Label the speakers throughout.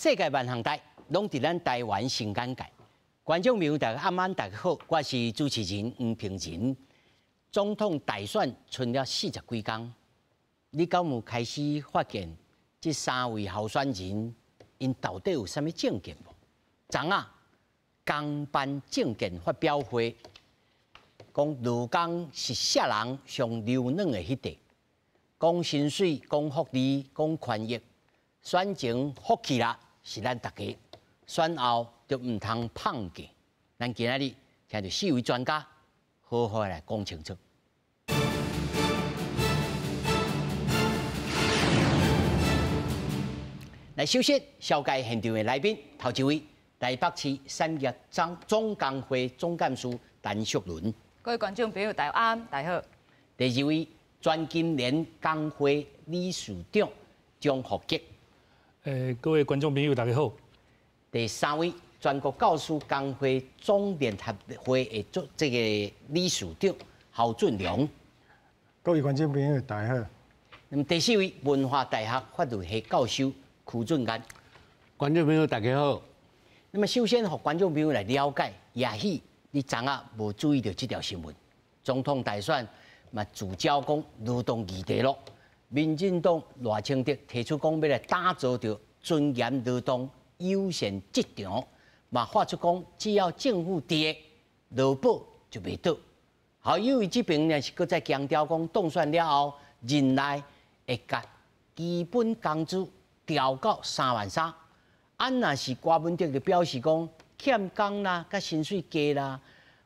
Speaker 1: 世界万项台，拢伫咱台湾新眼界。观众朋友，大家暗安，大家好，我是主持人黄平仁。总统大选剩了40几天，你敢有开始发现这3位候选人因到底有啥物政见无？昨仔刚办政见发表会，讲罗江是社人上流软的迄地，讲薪水、讲福利、讲权益，选前福气啦是咱大家，选后就唔通放假。咱今仔日请到4位专家，好好来讲清楚。来，首先紹介現場的來賓，頭一位台北市產業總工會總幹事陳淑倫。
Speaker 2: 各位觀眾朋友，大家安，大家好。
Speaker 1: 第二位全金聯工會理事長張福吉。
Speaker 3: 各位觀眾朋友，大家好。
Speaker 1: 第三位全國教師工會總聯合會的這個理事長侯俊良。
Speaker 4: 各位觀眾朋友，大家好。
Speaker 1: 那麼第四位文化大學法律系教授許俊安。
Speaker 5: 觀眾朋友，大家好。
Speaker 1: 那麼首先，讓觀眾朋友來了解，也許你昨仔無注意到這條新聞，總統大選嘛，聚焦講勞動議題咯。民進黨賴清德提出講要來打造着尊嚴勞動優先職場，嘛發出講只要政府在，勞保就袂倒。好，因為這邊呢是擱再強調講，當選了後，任內會甲基本工資調到3.3萬。按若是郭文德就表示講，欠工啦、甲薪水低啦，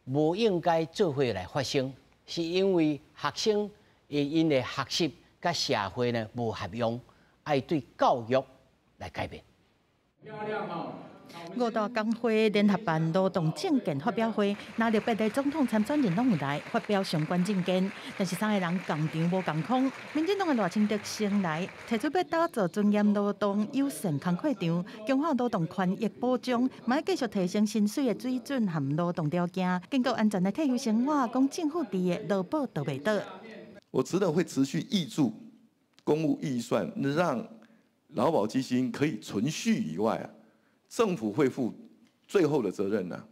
Speaker 1: 無應該做伙來發生，是因為學生因的學習甲社會呢無合用，愛對教育來改變。
Speaker 6: 5大工會聯合辦勞動政見發表會，拿着8個總統參選人攏有來發表相關政見，但是3個人共場無共款。民進黨嘅賴清德先來提出要打造尊嚴勞動優先工課場，強化勞動權益保障，嘛要繼續提升薪水嘅水準和勞動條件，建構安全嘅退休生活。講政府地嘅勞保都未倒。
Speaker 7: 我覺得會持續挹注公務預算，讓勞保基金可以存續以外啊。政府會負最後的責任呢？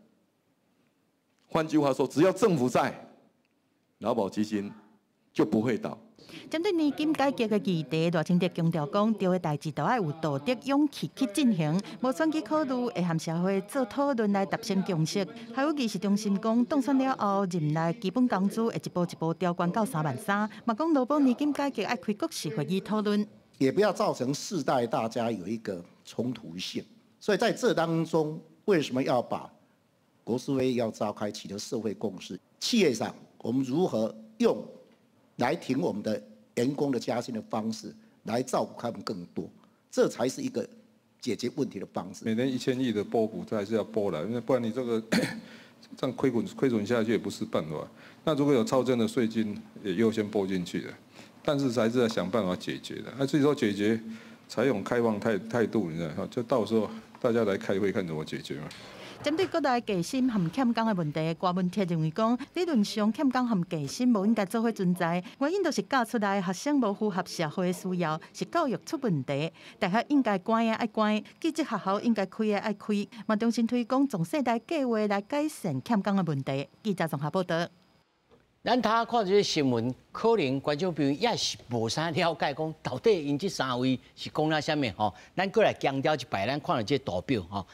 Speaker 7: 換句話說，只要政府在，勞保基金就不會倒。
Speaker 6: 針對年金改革嘅議題，賴清德強調講，對嘅代誌都要有道德勇氣去進行，無選舉考慮，會和社會做討論來達成共識。還有議事中心講，當選了後，任內基本工資會一步一步調懸到3.3萬，嘛講勞保年金改革要開國事會議討論，
Speaker 8: 也不要造成世代大家有一個衝突性。所以在這當中，為什麼要把國是會要召開取得社會共識？企業上，我們如何用來挺我們的員工的加薪的方式，來照顧他們更多，這才是一個解決問題的方式。
Speaker 9: 每年1000億的撥股，這還是要撥來，因為不然你這個這樣虧損下去也不是辦法。那如果有超徵的稅金，也優先撥進去的，但是還是要想辦法解決的。那至於說解決，採用開放態度，你知道，就到時候大家來開會看怎麼解決嘛。
Speaker 6: 針對各大計薪和欠工的問題，郭文哲認為講，理論上欠工和計薪無應該做伙存在，原因就是教出來學生無符合社會需要，是教育出問題。大學應該關的愛關，技職學校應該開的愛開，嘛重新推廣從世代計劃來改善欠工的問題。記者綜合報道。
Speaker 1: 咱睇看這個新聞，可能觀眾朋友也是無啥了解，講到底因這3位是講了啥物吼？咱過來強調一擺，咱看到這個圖表吼，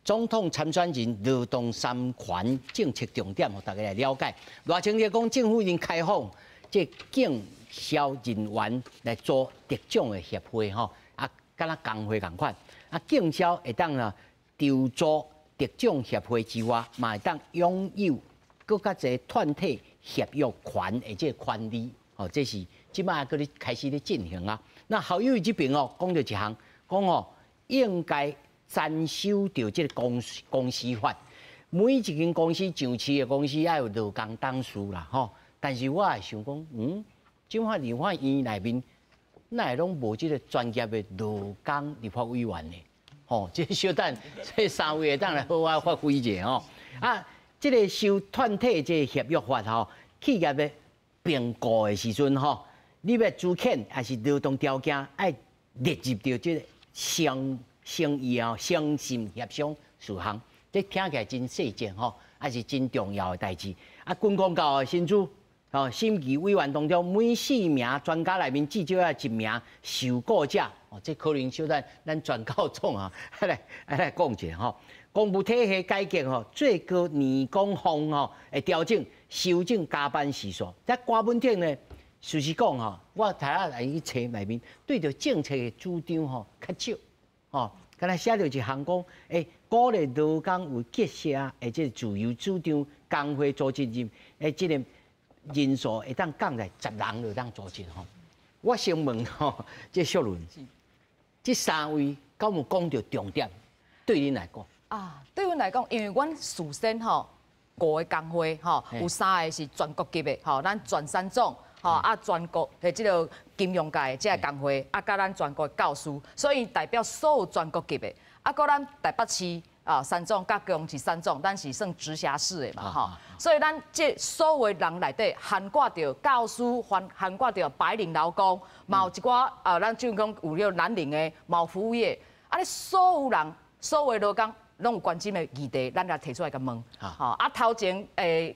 Speaker 1: 總統參選人勞動三權政策重點，互大家來了解。賴清德講政府已經開放這警消人員來做特種的協會吼，啊，敢若工會共款，啊，警消會當啦調做特種協會之外，嘛會當擁有更加儕團體協約權的這個權利，哦，這是即擺嗰啲開始咧進行啊。那校友這邊哦，講到一項，講哦應該遵守到這個公司法。每一間公司上市的公司要有勞工董事啦，吼。但是我係想講，即擺立法院內面，哪會攏無這個專業的勞工立法委員呢？吼，這小等這3位會當來好好發揮者吼啊。這個受團體這個協約法吼，企業的評估的時陣吼，你要資遣還是勞動條件，要列入到這個诚意啊，诚心协商事项，这听起来真细节吼，也是真重要的代志。啊，军公教的新主。哦，审议委员当中每4名专家内面至少要1名受雇者，哦，这可能小咱全教总啊，来讲一下吼。公务体系改革吼，最高年工方吼会调整、修正加班时数。在瓜本顶呢，事实讲吼，我睇下来去查内面，对着政策的主张吼较少，哦，敢若写着一项讲，鼓励劳工有结社，即自由主张工会组织任，即个。人数会当降在10人就当组织吼。我先问吼，这小伦，这3位敢有讲到重点？对恁来讲
Speaker 2: 啊，对阮来讲，因为阮事先吼5个工会吼，有3个是全国级的吼，咱全三总吼啊，全国的即个金融界即个工会啊，甲咱全国的教师，所以代表所有全国级的，啊，搁咱台北市。啊，三总甲高雄市三总，咱是算直辖市的嘛，吼，所以咱这所有人内底涵盖着教师，涵盖着白领劳工，嘛有一寡咱就讲有了蓝领的，嘛有服务业，啊，你所有人，所有劳工拢有关心的议题，咱来提出来甲问，吼，啊，头前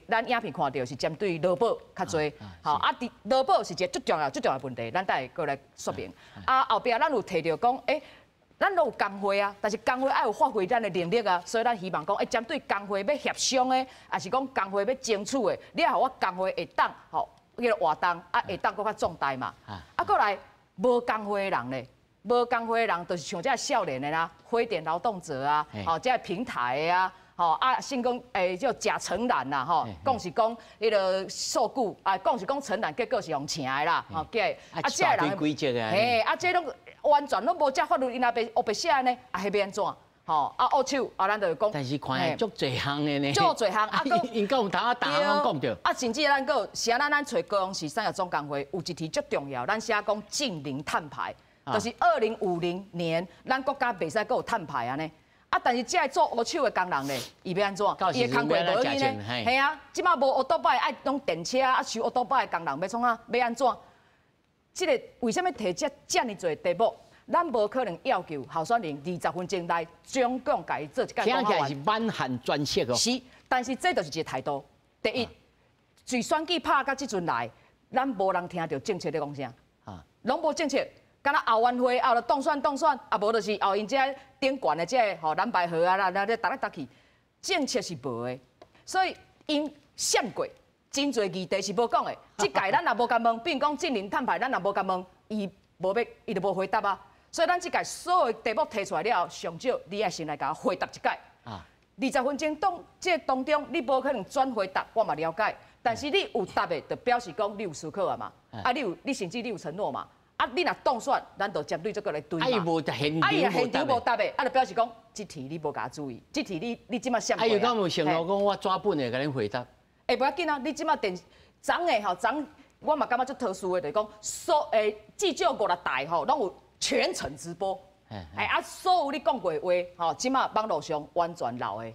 Speaker 2: 咱影片看到是针对劳保较侪，吼，啊，劳保是一个最重要的问题，咱待会过来说明，啊，后壁咱有提到讲，咱都有工会啊，但是工会爱有发挥咱的能力啊，所以咱希望讲，针对工会要协商的，还是讲工会要争取的，你也互我工会会当吼，迄个活动啊，会当搁较壮大嘛。啊，过来无工会的人咧，无工会的人就是像这少年的啦，非典劳动者啊，吼，这平台的啊。吼啊，先讲叫假承揽啦，吼，讲是讲迄个受雇，啊，讲是讲承揽，结果是用请的啦，吼，计啊，这个人
Speaker 1: 规则啊，
Speaker 2: 嘿，啊，这拢完全拢无这法律，因若被写呢，啊，迄要安怎？吼，啊，恶手，啊，咱就讲。
Speaker 1: 但是看足侪项的呢。
Speaker 2: 足侪项，啊，
Speaker 1: 因讲有当大项讲着。
Speaker 2: 啊，甚至咱个是咱找高雄市产业总工会有一题足重要，咱写讲净零碳排，就是2050年，咱国家袂使搁有碳排安尼。啊，但是这做乌手的工人咧，伊要安怎？伊的工课无去呢？系啊，即马无乌多摆爱用电车啊，收乌多摆的工人要创啊？要安怎？即个为什么提这尔多题目？咱无可能要求候选人20分钟内总共家己做一届
Speaker 1: 听起来是满汉全席哦。
Speaker 2: 是，但是这就是一个态度。第一，自选举拍到即阵来，咱无人听到政策咧讲啥，拢无政策。敢若后晚会后就当选，啊无就是后因这顶悬的这吼蓝白河啊，那搭来搭去，政策是无的，所以因闪过真侪议题是无讲的。即届咱也无甲问，比如讲净零碳排，咱也无甲问，伊就无回答啊。所以咱即届所有题目提出来了后，上少你也先来甲我回答一届。20分钟当中，你无可能转回答，我嘛了解。但是你有答的，就表示讲你有思考啊嘛。啊，你甚至你有承诺嘛。啊，你若当选，咱就针对这个来对嘛。
Speaker 1: 伊无现场
Speaker 2: 无答的，啊，就表示讲，这题你无甲注意，这题你即马闪过。
Speaker 1: 有敢有承诺讲我抓本的甲恁回答？
Speaker 2: 无要紧啊，你即马昨我嘛感觉足特殊的，就是讲至少5、6台吼，拢有全程直播。啊，所有你讲过的话，吼，即马网络上完全留的。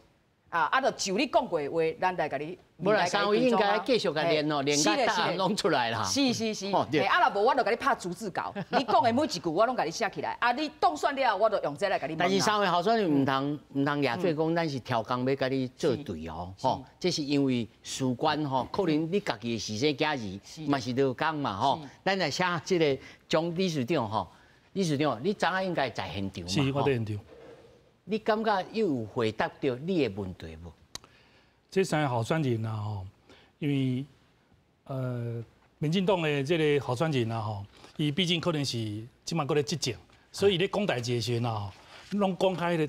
Speaker 2: 啊，就你讲过的话，咱来甲你。
Speaker 1: 无啦，3位应该继续甲练哦，练到答案拢出来啦。
Speaker 2: 是，啊，若无我就甲你拍逐字稿，你讲的每一句我拢甲你写起来。啊，你当选了，我就用这来甲你。
Speaker 1: 但是3位候选人唔通亚做讲，咱是调工要甲你做对哦，吼，这是因为事关吼，可能你家己的事生家己嘛是要讲嘛吼。咱来写这个蒋理事长吼，理事长，你昨仔应该在现场嘛？
Speaker 3: 是，我在现场。
Speaker 1: 你感觉有回答到你的问题无？
Speaker 3: 这3个候选人啊，吼，因为民进党的这个候选人啊，吼，伊毕竟可能是即马搁咧执政，所以咧讲代志的时阵啊，拢讲开迄个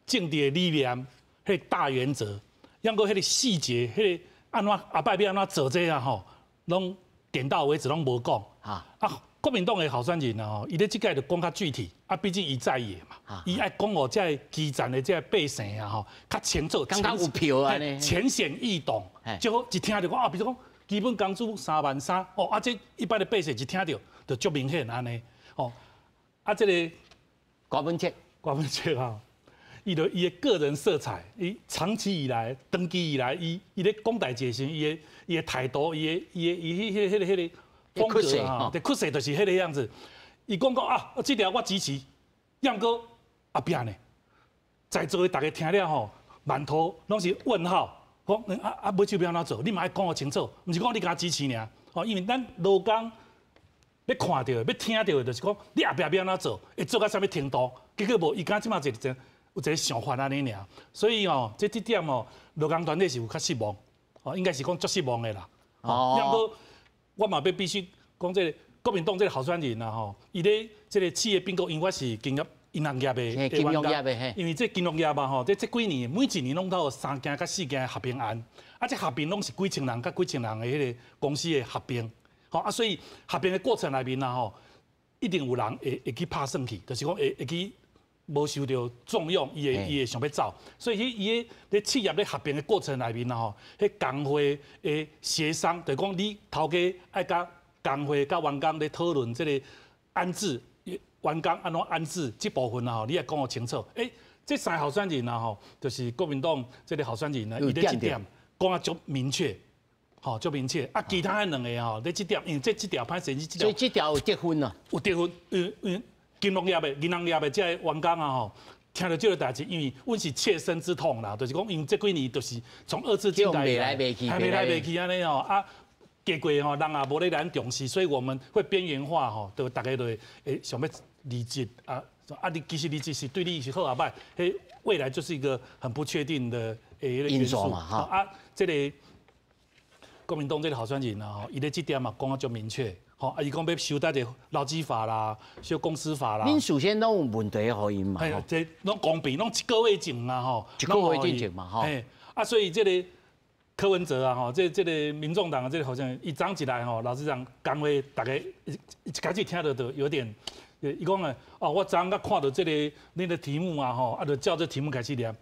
Speaker 3: 政治的理念、迄个大原则，抑搁迄个细节、迄个安怎后摆要安怎做这啊，吼，拢点到为止，拢无讲。啊，国民党的候选人啊，伊咧即届就讲较具体，啊，毕竟伊在野嘛，伊爱讲我这基层的这百姓啊，吼，较清楚，
Speaker 1: 刚刚有票啊呢，
Speaker 3: 浅显易懂，就好一听就讲啊，比如讲基本工资33000，哦，啊，这一般的百姓一听到就足明显安尼，哦，啊，这个
Speaker 1: 郭文哲
Speaker 3: 啊，伊的个人色彩，伊长期以来、长期以来，伊咧讲代志时，伊的态度，伊迄个。风格啊，对，确实就是迄个样子。伊讲啊，这条我支持，杨哥后壁呢，在座的大家听了吼，满头拢是问号。讲尾手要安怎做？你嘛爱讲我清楚，毋是讲你敢支持尔。吼，因为咱劳工要看到的、要听到的，就是讲你后壁要安怎做，会做到啥物程度？结果无，伊敢即马有一个想法安尼尔。所以哦，这点哦，劳工团体是有较失望，哦，应该是讲足失望的啦。哦。要不我嘛必须讲这个国民党这个候选人啦吼，伊咧这个企业并购，因为我是金融业的，
Speaker 1: 金融业的嘿。
Speaker 3: 因为这金融业嘛吼，这几年每一年拢都有3件到4件合并案，啊，这合并拢是几千人甲几千人的迄个公司的合并，吼啊，所以合并的过程内面啦吼，一定有人会去拍算去，就是讲会去无受到重用，伊会想要走，所以伊咧企业咧合并的过程内面啦吼，迄工会的协商，就是讲你头家爱甲工会甲员工咧讨论这个安置。员工安怎安置这部分啊？吼，你也讲得清楚。这3候选人啊，吼，就是国民党这个候选人呢，伊咧这点讲啊足明确，吼足明确。啊，其他的2个吼，咧这点，因为这条歹势，
Speaker 1: 所以这条有得分啊，
Speaker 3: 有得分。因为金融业的、银行业的这员工啊，吼，听到这个代志，因为阮是切身之痛啦，就是讲，因为这几年就是从2次金改，
Speaker 1: 袂来袂去，
Speaker 3: 袂来袂去安尼吼啊。结果吼，人也无咧咱重视，所以我们会边缘化吼，都大家都会想要离职啊你其实离职是对你是好啊歹，未来就是一个很不确定的因素
Speaker 1: 嘛哈。
Speaker 3: 啊，这个国民党这个候选人啊，吼，伊咧这点嘛讲啊足明确，吼啊伊讲要修这个劳基法啦，修公司法啦。
Speaker 1: 恁首先拢有问题互因嘛？
Speaker 3: 这拢公平，拢1个月前啊吼
Speaker 1: ，1个月前嘛吼。
Speaker 3: 啊，所以这个。柯文哲啊，吼，这个民众党的这个好像一涨起来吼，老实讲，工会大家一开始听到都有点，伊讲啊，我昨甲看到这个恁的题目啊，吼，就照这题目开始念，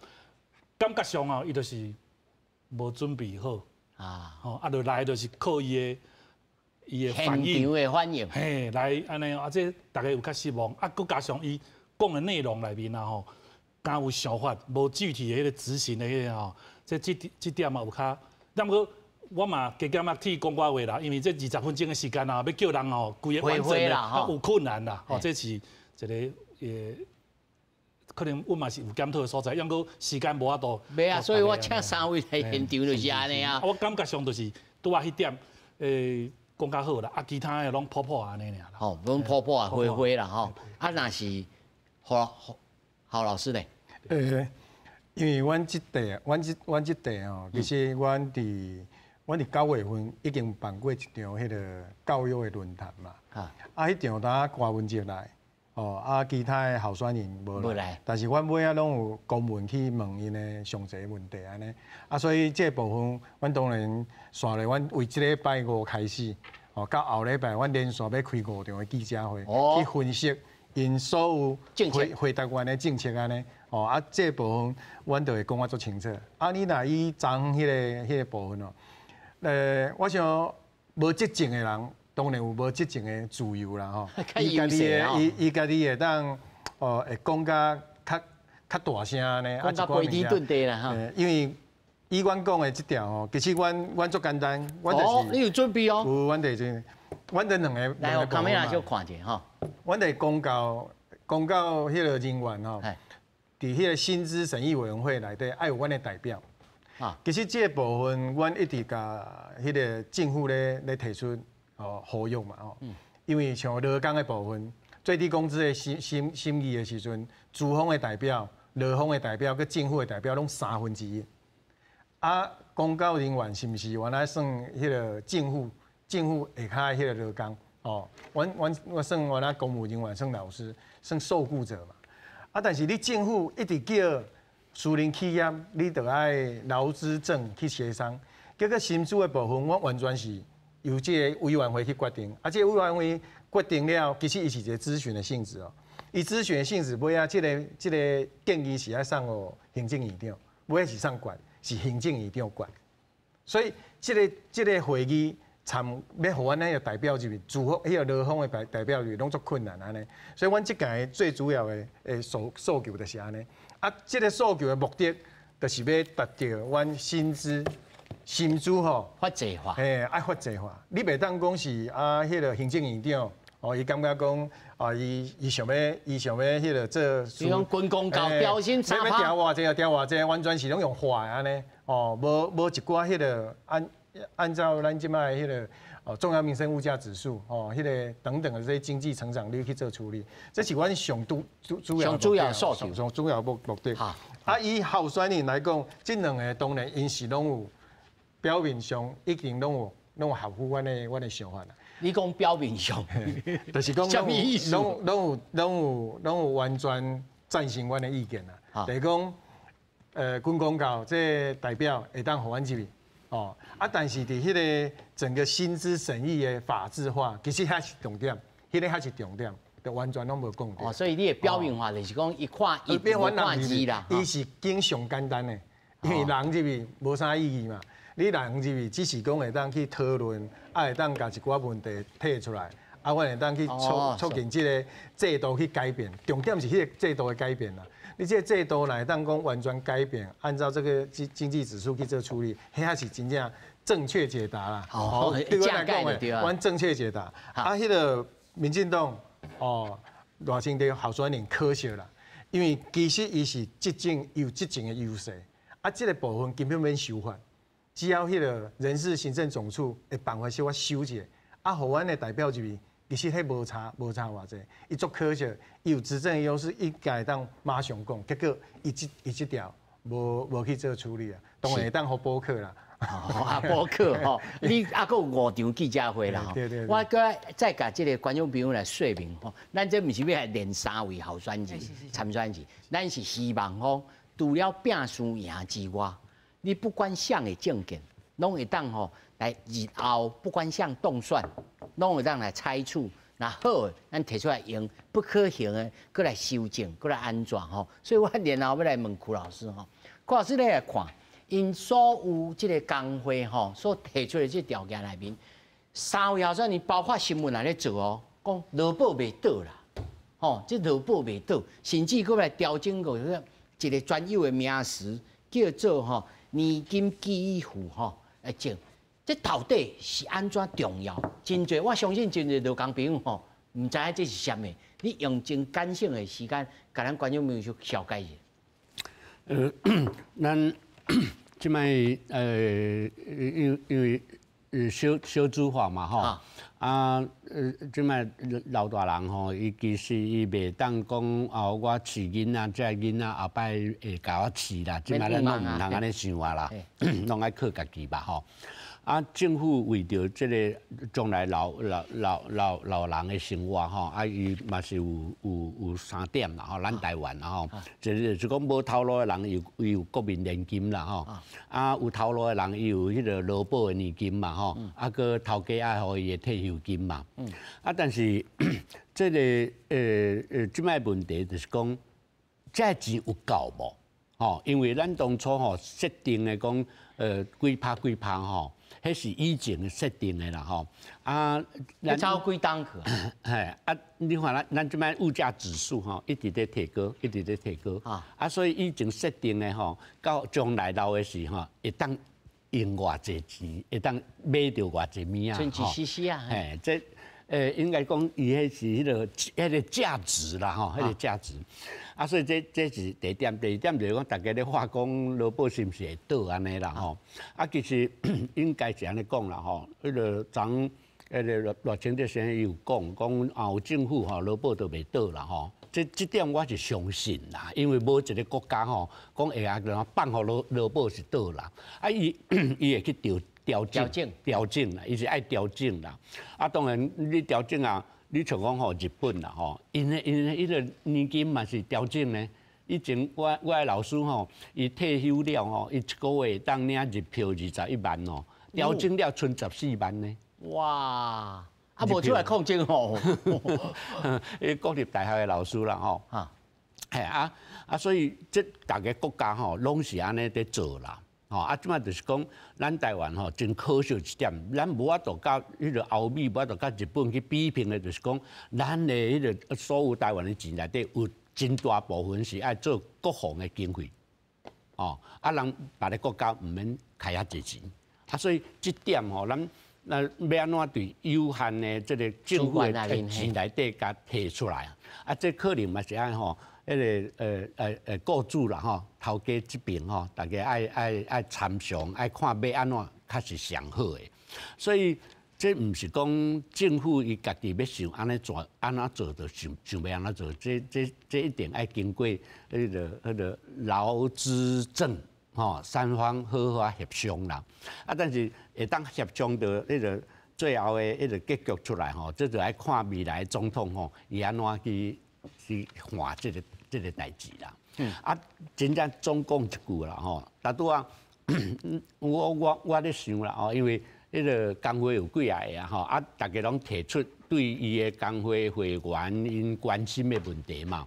Speaker 3: 感觉上啊，伊就是无准备好啊，吼，就来就是靠伊的反应，
Speaker 1: 现场的反应，
Speaker 3: 嘿，来安尼这大家有较失望，佮加上伊讲的内容内面啊，吼，敢有想法，无具体的迄个执行的迄个吼。这点嘛有较，但不过我嘛加减啊替讲我话啦，因为这20分钟的时间啊，要叫人吼规个完整的，有困难啦。哦，这是一个可能我嘛是有检讨的所在，因为时间无法度。
Speaker 1: 没啊，所以我请3位来现场就是安尼啊。
Speaker 3: 我感觉上就是拄啊迄点讲较好啦，啊其他的拢破破安尼尔啦。
Speaker 1: 吼，拢破破啊灰啦吼。啊，若是郝老师呢？
Speaker 4: 因为阮即地吼，其实阮伫9月份已经办过一场迄个教育的论坛嘛。迄场当郭文哲来，其他的候选人无来。但是阮尾仔拢有公文去问因的详细问题安尼。所以这部分，阮当然线咧，阮为即礼拜5开始，到后礼拜，阮连续要开5场的记者会，去分析因所有回答员的政策安尼。这部分阮就会讲啊足清楚。你若以昨迄个部分我想无执政的人，当然有无执政的自由啦吼。伊家己会当会讲较大声安尼，
Speaker 1: 讲到飞天遁地啦哈。
Speaker 4: 因为以阮讲的即条吼，其实阮足简单，阮就是
Speaker 1: 你有准备哦。
Speaker 4: 有，阮就是阮的两个。
Speaker 1: 来，我卡梅拉小看者吼。
Speaker 4: 阮就公告迄个人员吼。伫迄个薪资审议委员会内底，爱有阮的代表。其实这部分，阮一直甲迄个政府咧提出呼吁嘛吼。因为像劳工的部分，最低工资的审议的时阵，资方的代表、劳方的代表、佮政府的代表，拢1/3。公告人员是毋是原来算迄个政府下骹迄个劳工？我算原来公务人员，算老师，算受雇者嘛。但是你政府一直叫私人企业，你就爱劳资政去协商。结果薪资的部分，我完全是由这个委员会去决定。这个委员会决定了，其实伊是一个咨询的性质哦。伊咨询的性质，尾啊，这个建议是要送予行政院长，尾是送管，是行政院长管。所以这个会议。要互阮那个代表入去，资方迄个劳方的代表入去，拢足困难安尼。所以阮即届最主要的诉求就是安尼。即个诉求的目的，就是要达到阮薪资吼
Speaker 1: 法制化。
Speaker 4: 爱法制化。你袂当讲是迄个行政院长哦，伊感觉讲啊，伊想要迄个做，
Speaker 1: 比如军公教调薪查
Speaker 4: 要调偌济调偌济，完全是拢用画的安尼，哦，无一寡迄个按照咱即摆迄个重要民生物价指数，哦，迄个等等的这些经济成长率去做处理，这是阮上主要诉求，上主要目的。啊，以候选人来讲，这两个当然因是拢有表面上已经拢有合乎阮的想法啦。
Speaker 1: 你讲表面上，
Speaker 4: 就是讲
Speaker 1: 什么意思？
Speaker 4: 拢有完全赞成阮的意见啦。就是讲，军公教这代表会当互阮入去，哦，啊，但是伫迄个整个薪资审议的法制化，其实遐是重点，迄个遐是重点，就完全拢无讲到。
Speaker 1: 哦，所以你的表面化就是讲一看一无看字啦，
Speaker 4: 伊是经上简单的，因为人入去无啥意义嘛。你人入去只是讲会当去讨论，啊会当甲一寡问题提出来，啊，阮会当去促进这个制度去改变。重点是迄个制度的改变啦。你这个制度来当讲完全改变，按照这个经济指数去做处理，迄下是真正正确解答啦。
Speaker 1: 哦，
Speaker 4: 对我来讲诶，阮正确解答。啊，迄个民进党哦，偌清的候选人可惜啦，因为其实伊是执政有执政的优势，啊，这个部分根本免修法。只要迄个人事行政总处会办法小可修一下，啊，互阮的代表入去，其实迄无差偌济，伊足可惜，伊有执政的优势，伊该当马上讲，结果伊即条无去做处理啊，当然会当互补课啦。
Speaker 1: 补课吼，你还佫有5场记者会啦吼，我佫再甲即个观众朋友来说明吼，咱这毋是要来连3位候选人参选人，咱是希望吼，除了拼输赢之外。你不管啥的证件，拢会当吼来日后不管啥动算，拢会当来采取。那好，咱提出来用；不可行的，搁来修正，搁来安装吼。所以我然后要来问柯老师吼，柯老师你来看，因所有这个工会吼所提出的这条件内面，3位候选人包括新闻也咧做哦，讲劳保袂倒啦，吼，这劳保袂倒，甚至搁来调整过一个专有的名词，叫做吼。年金给付吼来种，这到底是安怎重要？真侪，我相信真侪劳工朋友吼，唔知影这是啥物。你用真简省的时间，甲咱观众朋友去了解一下。
Speaker 5: 咱即摆因为小资化嘛吼，即摆老大人吼，伊其实伊袂当讲哦，我饲囡仔，这囡仔后摆会甲我饲啦，即摆咱拢唔通安尼想啊啦，拢爱靠家己吧吼。啊，政府为着即个将来老人的生活吼，啊，伊嘛是有3点啦吼，咱台湾啦吼，就是讲无头路的人有国民年金啦吼，啊有头路的人伊有迄个劳保的年金嘛吼，啊个头家爱互伊的退休金嘛，啊但是这个即摆问题就是讲，这钱有够无？吼，因为咱当初吼设定的讲几拍吼。迄是以前设定的啦吼，啊，
Speaker 1: 咱超几档去
Speaker 5: 啊，啊，你看咱即摆物价指数吼，一直在提高，一直在提高，啊，所以以前设定的吼，到将来老的时吼，会当用偌济钱，会当买到偌济物啊，
Speaker 1: 春季时啊，
Speaker 5: 嘿，这应该讲伊迄是迄个价值啦吼，迄个价值。啊，所以这是第一点，第二点就是讲，大家咧话讲劳保是毋是会倒安尼啦吼？啊，其实应该是安尼讲啦吼。迄个罗清德先生有讲有政府吼劳保都袂倒啦吼。这点我是相信啦，因为无一个国家吼讲会啊个放互劳保是倒啦。啊，伊会去调整啦，伊是爱调整啦。啊，当然你调整啊。你像讲吼日本啦吼，因迄个年金嘛是调整呢。以前我的老师吼，伊退休了吼，伊1个月当领日票21万哦，调整了剩14万呢。
Speaker 1: 哇！啊，无出来控制吼。
Speaker 5: 伊国立大学的老师啦吼。系所以这大家国家吼，拢是安尼在做啦。吼啊，即摆就是讲，咱台湾吼真可惜一点，咱无法度甲迄个欧美，无法度甲日本去比拼的，就是讲，咱的迄个所有台湾的钱内底有真大部分是爱做国防的经费，啊，人别个国家毋免开遐济钱，啊，所以这点吼，咱那要安怎对有限的这个政府的钱内底甲提出来啊？这可能嘛是爱吼，迄个雇主啦吼，头家这边吼，大家爱参详，爱看要安怎较是上好的。所以这唔是讲政府伊家己要想安尼做，安怎做就想要安怎做，这一定爱经过迄个劳资政。三方好好协商啦，但是会当协商到迄个最后的迄个结局出来吼，这就要看未来总统吼，伊安怎去换这个代志啦。真正总讲一句啦吼，大拄啊，我咧想啦吼，因为迄个工会有几个吼，大家拢提出对伊的工会会员因关心的问题嘛，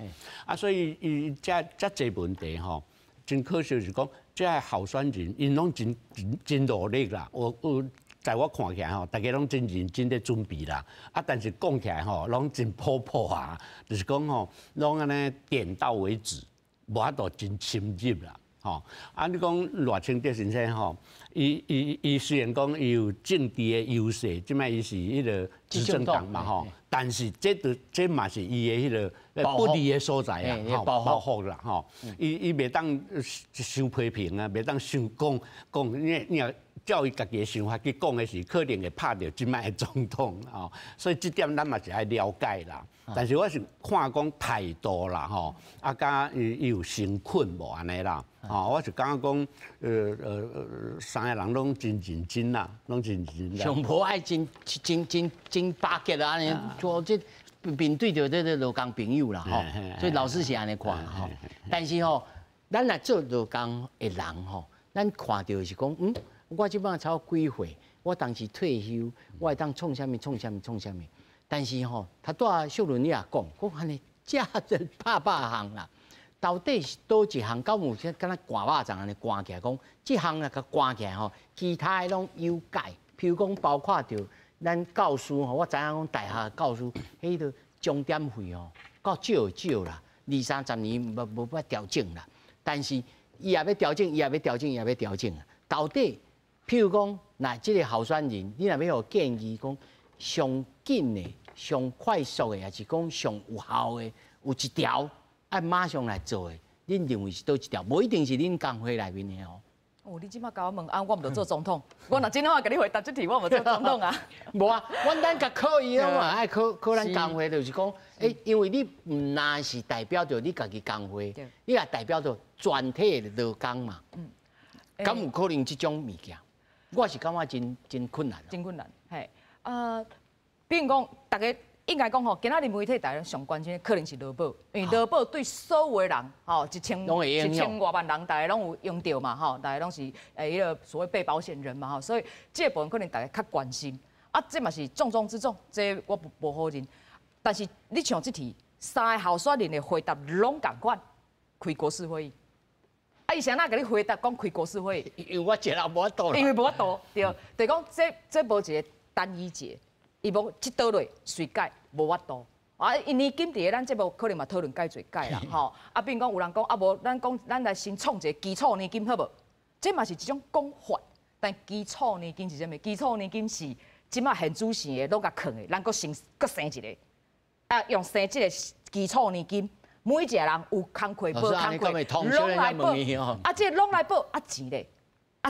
Speaker 5: 所以伊遮侪问题吼，真可惜是讲。这候选人，因拢真努力啦。在我看起来吼，大家拢真认真在准备啦。但是讲起来吼，拢真破啊，就是讲吼，拢安尼点到为止，无法度真深入啦。吼，你讲赖清德先生吼，伊虽然讲伊有政治的优势，即摆伊是迄个执政党嘛吼，但是这嘛是伊的迄个不利的所在啊，吼，保护啦吼，伊袂当伤批评啊，袂当伤讲，你若照伊家己的想法去讲的是，可能会拍到即摆的总统吼，所以这点咱嘛是爱了解啦。但是我是看讲态度啦吼，甲伊有诚恳无安尼啦。我是感觉讲，三个人拢真认真啦，拢真认真。
Speaker 1: 上坡爱真巴结啦，安尼做这面对着这劳工朋友啦吼，所以老师是安尼看啦吼。但是吼，咱来做劳工的人吼，咱看到是讲，我即摆超几岁，我当时退休，我会当创啥物。但是吼，他带小伦你也讲，我安尼价值百项啦。到底是倒一项？到目前敢若挂肉粽安尼挂起来，讲这项啊，甲挂起来吼，其他的拢有改。譬如讲，包括着咱教师吼，我知影讲大学教师，迄个钟点费吼，够少啦，20-30年无法调整啦。但是伊也要调整，啊。到底譬如讲，那这个候选人，你若要有建议讲，上紧的、上快速的，还是讲上有效的，有一条。爱马上来做的，恁认为是倒一条？无一定是恁工会内面的哦。
Speaker 2: 你即马甲我问，我唔着做总统。我若真好甲你回答这题，我无做总统啊。
Speaker 1: 无啊，咱甲考伊啊嘛，爱考咱工会，就是讲，因为你唔单是代表着你家己工会，你也代表着全体的劳工嘛。敢有可能这种物件？我是感觉真困难。
Speaker 2: 真困难，嘿，比如讲，大家。应该讲吼，今仔日媒体大家上关心的可能是劳保，因为劳保对所有的人，吼1000多万人，大家拢有用到嘛，吼，大家拢是迄个所谓被保险人嘛，吼，所以这部分可能大家较关心。这嘛是重中之重，这我无否认。但是你像这题，3个候选人的回答拢同款，开国事会议。伊谁哪甲你回答讲开国事会议？
Speaker 1: 因为我一人无法度。
Speaker 2: 因为无法度，对，就讲这无一个单一节。伊无即倒落随改无法度，年金伫个咱节目可能嘛讨论改侪改啦，吼。比如讲有人讲无，咱来先创一个基础年金好无？这嘛是一种讲法，但基础年金是啥物？基础年金是即马现主线的拢甲藏的，咱生一个，用生即个基础年金，每一个人有工课无工课，拢来报，这拢来报，钱咧，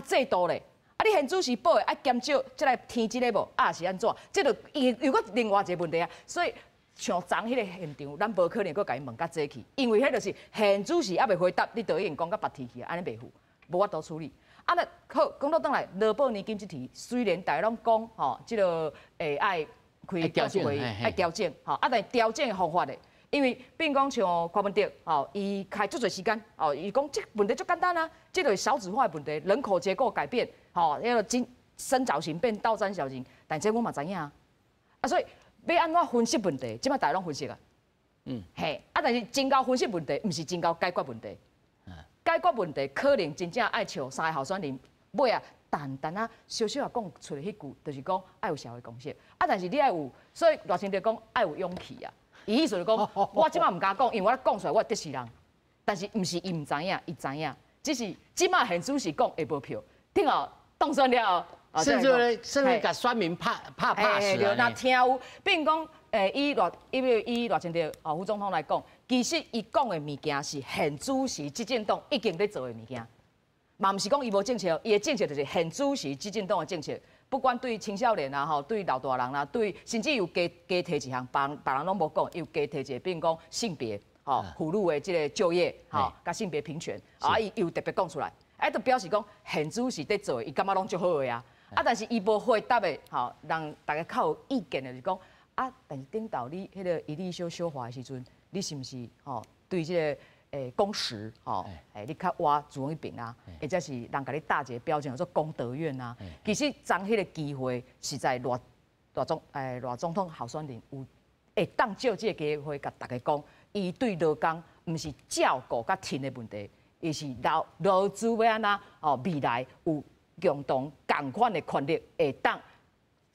Speaker 2: 制度咧。你现主是报的，爱减少，再来添这个无，是安怎？这就又搁另外一个问题啊。所以像昨迄个现场，咱无可能搁甲伊问甲这去，因为迄就是现主是还袂回答，你就已经讲甲别题去啊，安尼袂赴，无法度处理。那好，讲到转来，劳保年金这题，虽然大家拢讲吼，这个爱开调整会议，爱调整，吼，但调整的方法咧。因为，比如讲像柯文哲，伊开足侪时间，伊讲这问题足简单啊，这就是少子化的问题，人口结构改变，那个深藻型变倒三角形，但这我嘛知影啊，所以要安怎分析问题，即摆大家拢分析啊，嘿，但是真高分析问题，毋是真高解决问题，解决问题可能真正爱像3个候选人，尾啊淡淡啊，小小啊讲出迄句，就是讲爱有社会共识，但是你爱有，所以赖清德讲爱有勇气啊。伊意思就讲，我即摆唔敢讲，因为我讲出来我得是人，但是毋是伊毋知影，伊知影，只是即摆现主是讲会无票，听哦，当选了，
Speaker 1: 甚至甲选民拍死啊！
Speaker 2: 那听有，比如讲，以赖清德副总统来讲，其实伊讲的物件是现主席执政党已经在做的物件，嘛毋是讲伊无政策，伊的政策就是现主席执政党的政策。不管对青少年啊，吼，对老大人啦，对甚至有加提一项，别人拢无讲，又加提一个，比如讲性别，吼，妇女的这个就业，吼，甲性别平权，伊又特别讲出来，就表示讲现主席在做的，伊感觉拢足好的啊。但是伊无回答的，吼，让大家较有意见的就是讲，但是顶到你迄个一例修法的时阵，你是毋是吼对这个工时，吼，你较挖主一边啊，或者是人甲你打一个标签叫做功德院啊，其实将迄个机会是在赖总统候选人有会当借这个机会甲大家讲，伊对劳工毋是照顾甲听的问题，而是劳资要安怎未来有共同共款的权利，会当，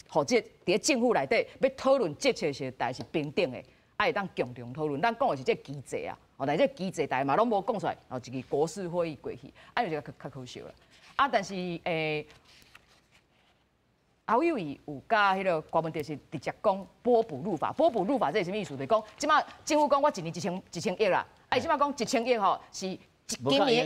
Speaker 2: 或者伫政府内底要讨论决策时，代是平等的，会当共同讨论。咱讲的是这机制啊，但这机制大嘛拢无讲出来，一个国事会议过去，就较可惜了。但是侯友宜有甲迄个郭文哲是直接讲拨补入法，拨补入法这是什么意思？就是讲，即马政府讲我一年1000亿啦，即马讲1000亿吼是。今年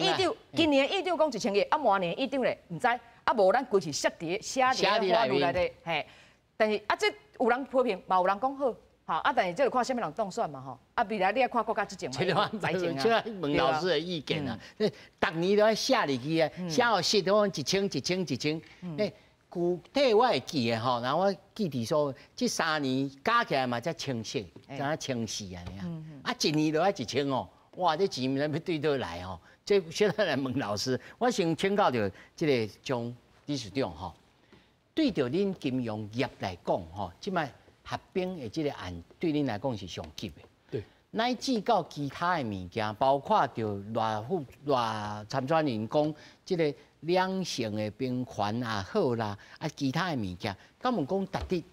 Speaker 2: 议长讲1000亿，明年议长咧唔知，无咱规是写伫法律内底，嘿。但是这有人批评，嘛有人讲好，但是这就看什么人当选嘛吼。未来你要看国家执政嘛，财政啊。
Speaker 1: 这问老师的意见啊，逐年都要写入去啊，写好写到1000。那具体我会记的吼，然后我记伫说，这3年加起来嘛才1000，才1004安尼啊，一年就要1000哦。哇！这钱要对倒来哦，这现在来问老师，我先请教着这个张理事长吼，对着恁金融业来讲吼，即摆合并的这个案对恁来讲是上急的。
Speaker 3: 对。
Speaker 1: 乃至到其他的物件，包括着赖参选人讲这个两性的平权也好啦，其他的物件，敢问讲值得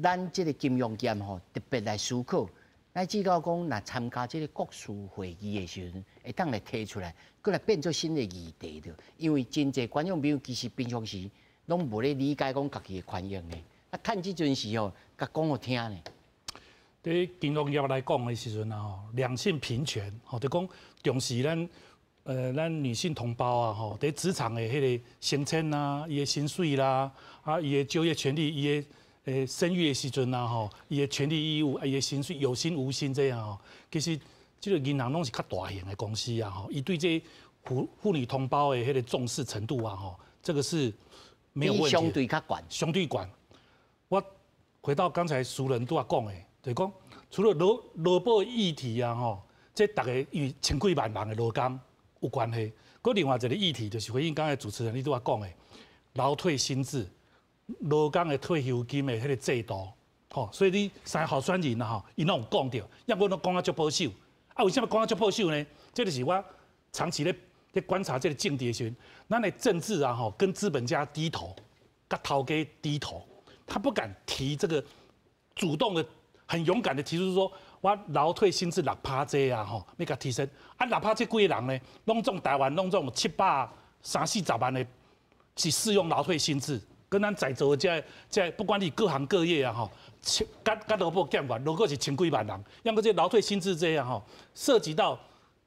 Speaker 1: 咱这个金融业吼特别来思考。乃至到讲，若参加这个国事会议的时阵，会当来提出来，搁来变做新的议题着。因为真侪观众朋友其实平常时拢无咧理解讲家己的权益呢。趁即阵时吼，甲讲互听呢。
Speaker 3: 对金融业来讲的时阵啊，两性平权，就讲重视咱女性同胞啊，伫职场的迄个升迁啊，伊的薪水啦，伊的就业权利，伊的。生育的时阵啊，吼，伊的权利义务，伊的薪水有薪无薪这样吼，其实这个银行拢是较大型的公司啊，吼，伊对这妇女同胞的迄个重视程度啊，吼，这个是没有问题。
Speaker 1: 相对较悬。
Speaker 3: 相对悬。我回到刚才熟人都讲的，就是讲除了劳保议题啊，吼，这大概与千几万人的劳工有关系。佮另外一个议题就是回应刚才主持人你都讲的劳退新制。劳工的退休金的迄个制度，吼，所以你三候选人啊，吼，伊拢有讲到，要不拢讲啊足保守，为什么讲啊足保守呢？这就是我长期咧观察这个政治的时候，咱的政治啊，吼，跟资本家低头，跟头家低头，他不敢提这个主动的、很勇敢的提出说，我劳退薪资6%这啊，吼，要甲提升。6%这几个人呢，拢总台湾拢总730-40万的，是适用劳退薪资。跟咱在座的这不管你各行各业啊，吼，甲劳保监管，如果是千几万人，要么这劳退薪资这样吼，涉及到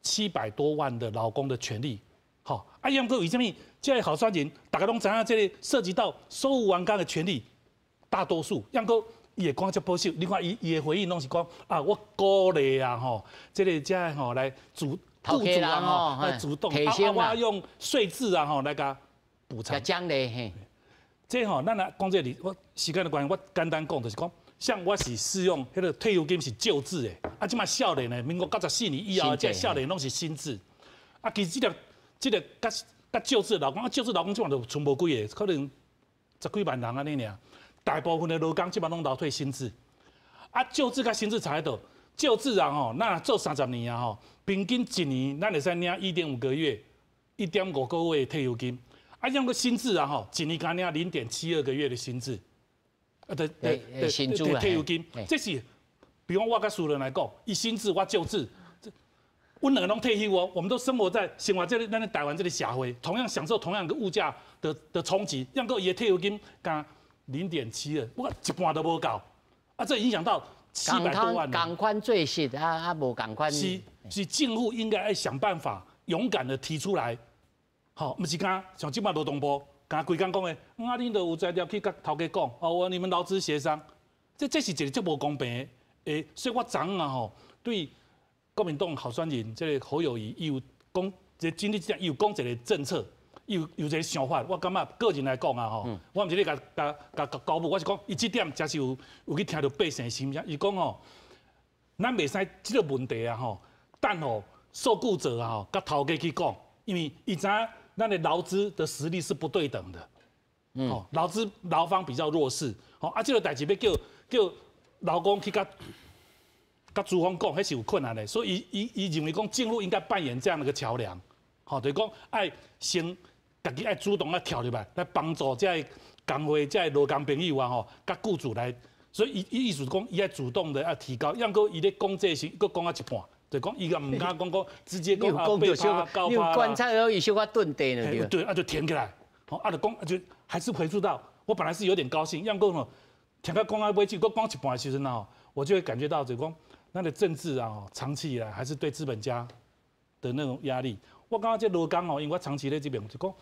Speaker 3: 700多万的劳工的权利，吼，要么为什么这个候选人大家拢知影这个涉及到收入员工的权利，大多数，要么伊会讲足保守，另外伊的回应拢是讲我鼓励啊，吼，这个吼来雇主啊，吼来主动，我用税制啊，吼来甲补偿。
Speaker 1: 奖励嘿。
Speaker 3: 这吼，咱来讲这里，我时间的关系，我简单讲就是讲，像我是适用迄个退休金是旧制的，即卖少年呢，民国94年以后，这少年拢是新制。其实这个甲旧制劳工，旧制劳工即嘛就存无几个，可能10几万人安尼尔。大部分的劳工即嘛拢劳退新制。旧制甲新制差喺度，旧制啊吼，咱做30年啊吼，平均一年咱会使领1.5个月、1.5个月的退休金。像个薪资啊，吼，一年干领0.72个月的薪资，
Speaker 1: 薪资
Speaker 3: 退休金，这是，比方我甲熟人来讲，伊薪资我旧制，我两个拢退休哦，我们都生活在咱的台湾这个社会，同样享受同样的物价的冲击，让个伊的退休金加0.7了，我一半都无够，啊，这影响到700多万人。
Speaker 1: 共款做事无共款。
Speaker 3: 是政府应该要想办法勇敢的提出来，好，不是讲像即摆劳动部，讲规工讲的，恁都有材料去甲头家讲，哦，你们劳资协商，这是一个足无公平的，所以我昨啊吼，对国民党候选人这个侯友宜，伊有讲，这经历这样，伊有讲一个政策，有一个想法，我感觉个人来讲啊吼，我毋是咧甲高布，我是讲伊这点真是有去听到百姓心声，伊讲吼，咱袂使这个问题啊吼。但吼，受雇者啊，甲头家去讲，因为伊知咱的劳资的实力是不对等的，哦，劳方比较弱势，哦，啊，这个代志要叫劳工去甲资方讲，迄是有困难的，所以伊认为讲政府应该扮演这样的一个桥梁，好，就是讲爱先家己爱主动来跳入来，来帮助这工会、这劳工朋友啊，吼，甲雇主来，所以意思讲，伊爱主动的要提高，让个伊咧讲这时，佮讲啊一半。就讲伊个唔敢讲直接讲啊，被趴高趴啦。你有
Speaker 1: 观察到伊小可顿地了对。
Speaker 3: 对，啊就填起来，好啊就讲就还是回溯到我本来是有点高兴，让讲吼，填到讲啊尾句，讲一半的时阵啊，我就会感觉到就讲咱的政治啊，长期以来还是对资本家的那种压力。我感觉这劳工哦，因为我长期在这边就讲，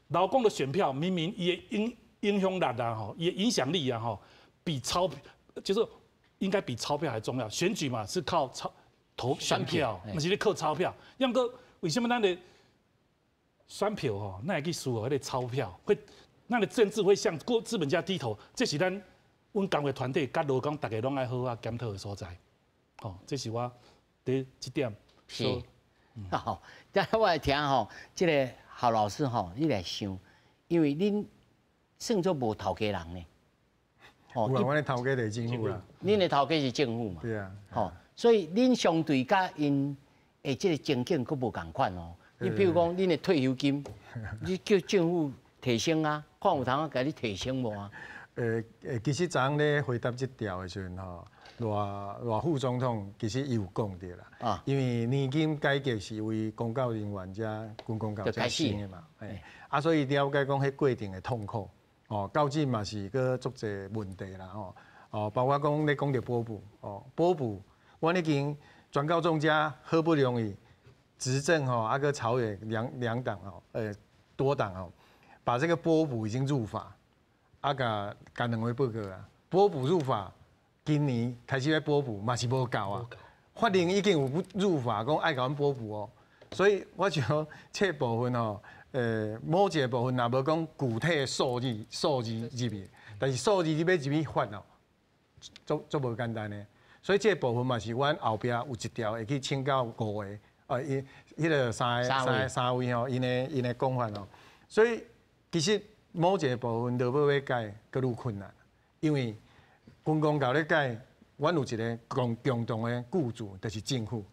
Speaker 3: 劳工的选票明明伊的影响力啊，吼，伊的影响力啊，吼，比钞票就是应该比钞票还重要。选举嘛是靠投选票，不是咧靠钞票。样个为什么咱的选票吼，那会去输迄个钞票？会，咱的政治会向资本家低头？这是阮工会团队甲劳工大家拢爱好好检讨的所在。哦，这是我第一点。
Speaker 1: 是。好，但我来听吼，这个郝老师吼，你来想，因为恁算作无头家人呢。
Speaker 4: 哦，我的头家就是政府啦。
Speaker 1: 恁的头家是政府嘛？
Speaker 4: 对啊。
Speaker 1: 吼。所以恁相对甲因诶，即个情景佫无共款哦。你比如讲，恁的退休金，你叫政府提升啊，看有通甲你提升无啊？
Speaker 4: 其实昨咧回答这条的时阵吼，罗副总统其实伊有讲到啦。啊。因为年金改革是为公教人员加军公教才生的嘛，啊，所以了解讲迄过程的痛苦，哦，到今嘛是佫足侪问题啦，哦，包括讲咧讲到保补，哦，保补。我已经转告众家，好不容易执政吼，啊个朝野两党哦，多党哦，把这个拨补已经入法，啊甲两位报告啦，拨补入法，今年开始要拨补嘛是无够啊，法令已经有入法讲爱甲阮拨补哦，所以我想这部分吼，某一个部分若无讲具体数字入面，但是数字你要入去法哦，足无简单的。所以这部分嘛是阮后壁有一条会去请教5位，迄个三位吼，因的讲法哦。所以其实某一个部分落尾要改，佫愈困难，因为军公教咧改，阮有一个共同的雇主，就是政府。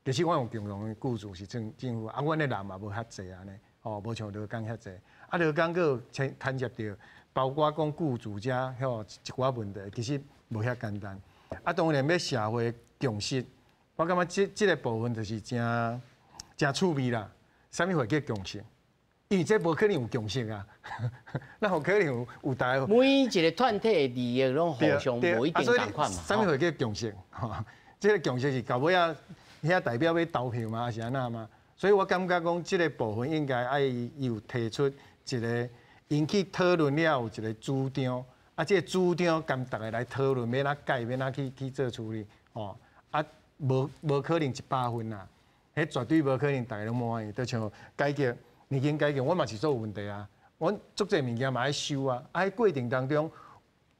Speaker 4: 其实阮有共同的雇主是政府，啊，阮的人嘛无遐济安尼，哦，无像劳工遐济。啊，劳工佫牵涉到，包括讲雇主遮吼一寡问题，其实无遐简单。啊，当然要社会共识，我感觉这个部分就是真趣味啦。啥物会叫共识？因为这无可能有共识啊，那有可能有大家
Speaker 1: 每一个团体的利益拢互相无一定共款嘛。
Speaker 4: 啥物会叫共识？这个共识是到尾啊，遐代表要投票嘛，还是安那嘛？所以我感觉讲，这个部分应该爱有提出一个引起讨论了有一个主张。啊，这个主张跟大家来讨论，要哪改，要哪去做处理，哦，啊，无可能100分啦，迄绝对无可能大家拢满意。就像改革，年金改革，我嘛是做有问题啊，我足侪物件嘛爱修啊，啊，喺过程当中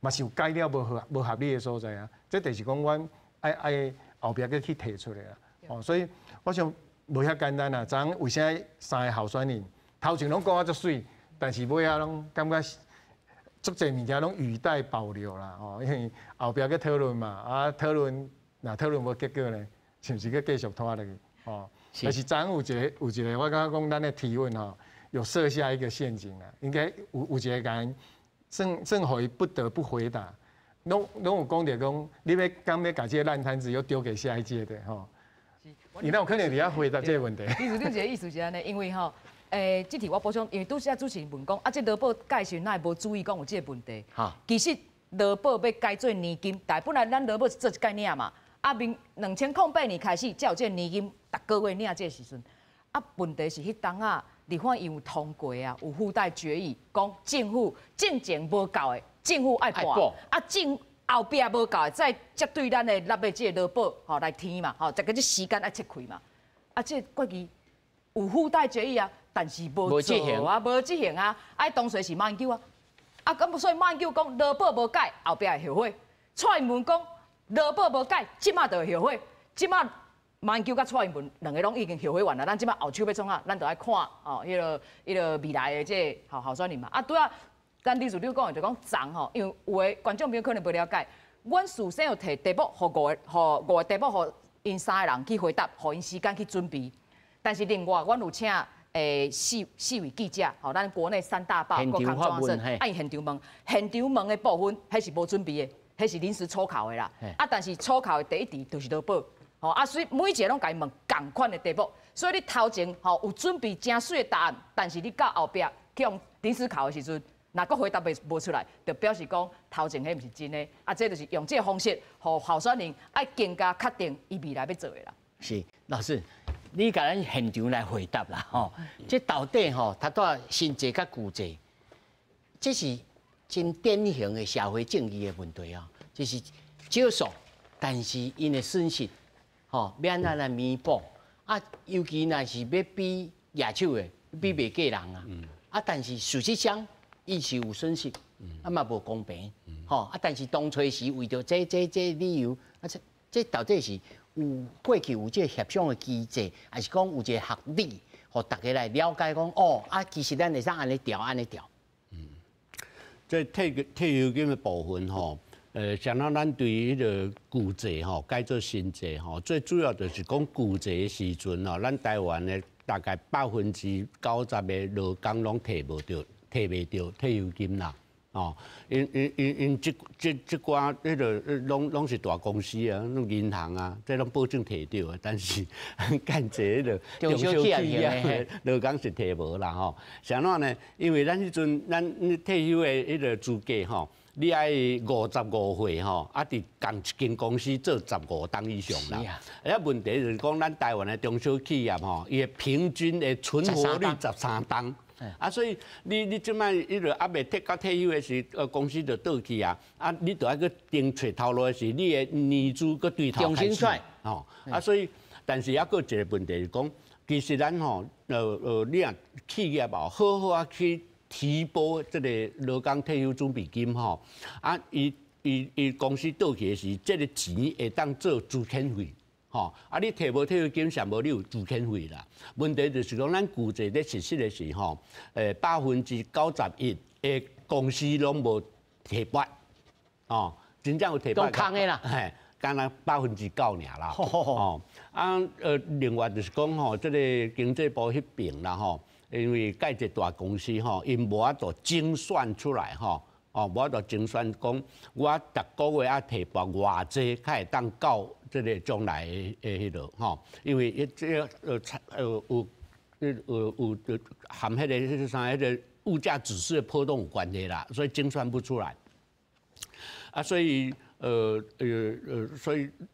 Speaker 4: 嘛是有改了无合理的所在啊，这就是讲阮爱后壁去提出来啊，哦，所以我想无遐简单啊，昨为啥3个候选人头前拢讲啊足水，但是尾仔拢感觉。足侪物件拢语带保留啦，哦，因为后壁去讨论嘛，啊，讨论无结果呢，是毋是去继续拖落去？哦，但是昨有一个，我感觉讲咱的提问吼，有设下一个陷阱啊，应该有一个人，正互伊不得不回答，拢有讲着讲，你要甲这个烂摊子又丢给下一届的吼。你那有可能你要回答这个问题。
Speaker 2: 意思就是这个意思是安尼，因为吼，这题我补充，因为拄则主持人问讲，啊，这劳保改时哪会无注意讲有这个问题？哈，其实劳保要改做年金，但本来咱劳保是做一概念嘛，啊，明2008年开始才有这个年金，逐个月领这个时阵，啊，问题是迄当啊，立法院有通过啊，有附带决议，讲政府进前无够的，政府爱拨，啊，后壁无够的，再接对咱的纳的这个劳保吼来填嘛，吼，再个这时间爱切开嘛，啊，这过去有附带决议啊，但是无做啊，无执行啊，啊，当时是马英九啊，啊，咁所以马英九讲劳保无改，后壁会后悔。蔡英文讲劳保无改，即马就会后悔。即马马英九甲蔡英文两个拢已经后悔完了，咱即马后手要创啊，咱就爱看哦，迄个未来的这候选人嘛，啊，对啊。咱李主任讲的就讲长吼，因为有的观众朋友可能不了解，阮事先有摕题目，互五个题目，互因3个人去回答，互因时间去准备。但是另外，阮有请4位记者，吼，咱国内3大报国康中央社，按现场问，现场问的部分，迄是无准备的，迄是临时抽考的啦。啊，但是抽考的第一题就是劳保，吼啊，所以每一个拢甲伊问同款的题目，所以你头前吼有准备真水的答案，但是你到后壁去用临时考的时阵。若个回答无出来，就表示讲头前迄毋是真的，啊，这就是用这个方式，互候选人爱更加确定伊未来要做的啦。
Speaker 1: 是老师，你甲咱现场来回答啦，吼，这到底吼，他带新制甲旧制，这是真典型的社会正义的问题啊，就是少数，但是因的损失，吼，要安怎来弥补？啊，尤其若是要比野手的，比袂过人啊，啊，但是事实上。伊是有损失，啊嘛无公平，吼啊！但是当初是为着这理由，啊这到底是有过去有这协商的机制，还是讲有一个学理，互大家来了解讲哦啊，其实咱会使安尼调。
Speaker 5: 这退休金的部分吼，像咱对于迄个旧制吼改做新制吼，最主要就是讲旧制的时阵吼，咱台湾的大概90%的劳工拢摕无着。摕袂到退休金啦，哦，因即寡迄个拢是大公司啊，拢银行啊，这拢保证摕到的，但是间济迄个中小企业劳工是摕无啦吼。啥怎呢？因为咱迄阵咱退休的迄个资格吼，你爱55岁吼，啊，伫共一间公司做15档以上啦。啊，问题就是讲，咱台湾的中小企业吼，伊的平均的存活率13档。啊，所以你即摆迄个还未退休的时，公司就倒去啊，啊，你就爱去定找头路的是，你的年资搁对头开始，吼，啊，所以，但是还佫一个问题是讲，其实咱吼，你若企业哦，好好啊去提拨这个劳工退休准备金吼，啊，伊公司倒去的时，这个钱会当做资遣费。吼，啊！你摕无退休金，上无你有资遣费啦。问题就是讲，咱旧制咧实施的时候，91%的公司拢无提拨，哦，真正有提拨。
Speaker 1: 都空的啦，
Speaker 5: 嘿，敢若9%尔啦。哦，另外就是讲吼，这个经济部迄边啦吼，因为介一大公司吼，因无法度精算出来吼。哦，无法度精算讲，我逐个月啊提拨偌济，才会当到这个将来的迄落吼，因为这有含迄个啥迄个物价指数的波动有关系啦，所以精算不出来。啊，所以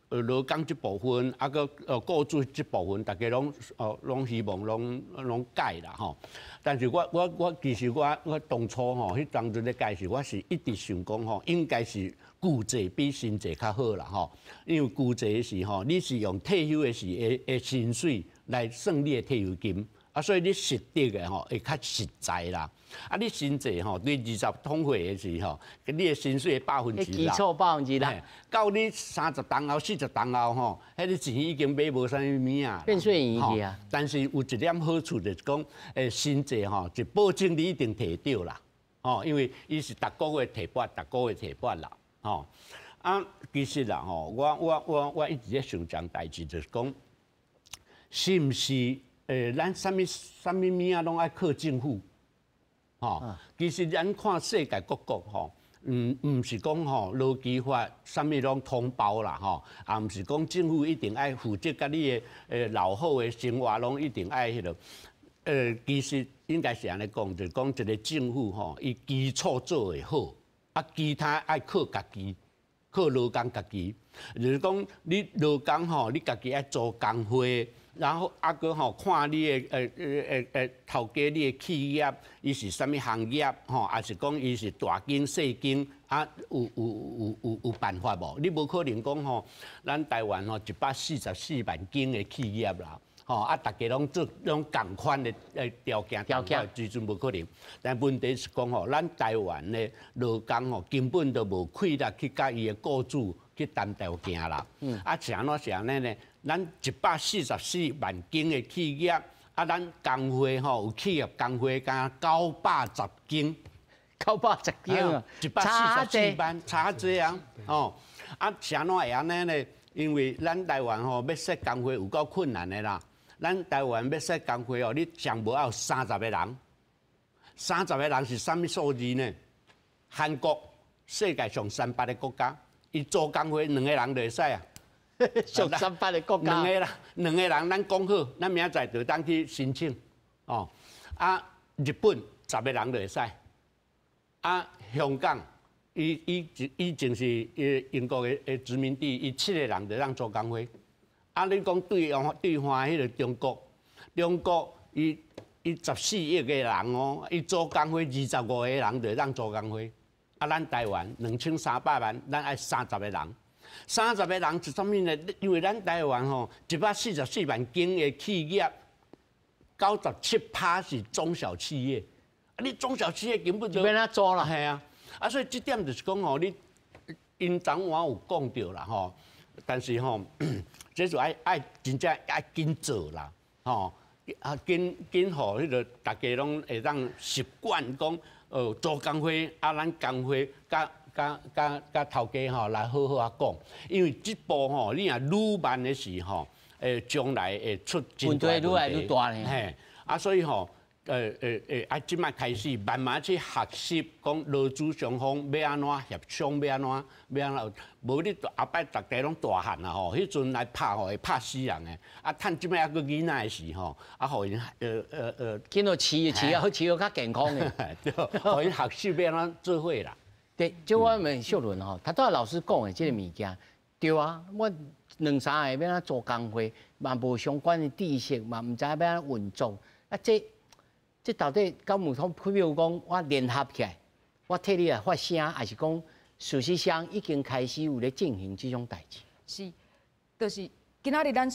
Speaker 5: 劳工这部分，啊个雇主这部分，大家拢希望拢改啦吼。但是我其实我当初吼，迄当阵咧改时，我是一直想讲吼，应该是旧制比新制较好啦吼。因为旧制时吼，你是用退休的时的薪水来算你的退休金，啊，所以你实质的吼会较实在啦。啊，你新制吼，对20通岁的时候，你的薪水的6%啦，
Speaker 1: 基础6%啦，
Speaker 5: 到你30档后、40档后吼，迄个钱已经买无啥物物啊，
Speaker 1: 变税员去啊。
Speaker 5: 但是有一点好处就是讲，新制吼，就保证你一定摕到啦，吼，因为伊是逐个月提拨，逐个月提拨啦，吼。啊，其实啦吼，我一直在想一件代志，就是讲，是毋是咱啥物物啊，拢爱靠政府？吼，其实咱看世界各国吼，唔是讲吼劳基法啥物拢通包啦吼，也唔是讲政府一定爱负责，甲你的老后的生活拢一定爱迄落。其实应该是安尼讲，就是讲一个政府吼，伊基础做会好，啊，其他爱靠家己，靠劳工家己。就是讲你劳工吼，你家己爱做工会。然后搁吼看你的头家你的企业，伊是啥物行业吼，还是讲伊是大间细间啊？有办法无？你无可能讲吼，咱台湾吼144万间的企业啦，吼大家拢做拢共款的条件，水准无可能。但问题是讲吼，咱台湾的劳工吼根本都无气力去甲伊的雇主去谈条件啦。是安尼呢？咱144万间的企业，咱工会吼有企业工会加910间
Speaker 1: ，910间啊
Speaker 5: ，144万，差济啊！是安怎会安尼呢？因为咱台湾吼要设工会有够困难的啦。咱台湾要设工会哦，你上无要有30个人，30个人是啥物数字呢？韩国世界上300个国家，伊做工会2个人就会使啊。
Speaker 1: 上300个国家，
Speaker 5: 两个人，咱讲好，咱明仔载就当去申请，日本10个人就会使，香港以前是英国的殖民地，伊7个人就让做工会，你讲对换迄个中国伊14亿个人哦，伊做工会25个人就让做工会，咱台湾2300万，咱爱30个人。30个人是啥物呢？因为咱台湾吼144万间的企业，97%是中小企业。你中小企业根本就
Speaker 1: 免哪做啦，
Speaker 5: 系啊。所以这点就是讲吼，你因昨晚有讲到啦吼，但是吼，这就爱真正爱紧做啦，吼紧吼迄个大家拢会当习惯讲做工会咱工会甲头家吼来好好讲，因为这步吼你若愈慢的是吼，将来会出
Speaker 1: 问题愈来愈大呢。
Speaker 5: 嘿，所以吼，即摆开始慢慢去学习，讲劳资双方要安怎协商，要安怎，无你后摆大家拢大汉啦吼，迄阵来拍吼会拍死人的，趁即摆还佫囡仔的时吼，互因
Speaker 1: 见到饲好较健康的，
Speaker 5: 对，互因学习要安怎做伙啦。
Speaker 1: 对，就我们秀伦吼，他都系老师讲的这个物件，对啊，我2-3个要做工会，嘛无相关的知识，嘛唔知要安运作，这到底敢有通？比如讲，我联合起来，我替你来发声，还是讲事实上已经开始有咧进行这种代志？
Speaker 2: 是，就是今仔日咱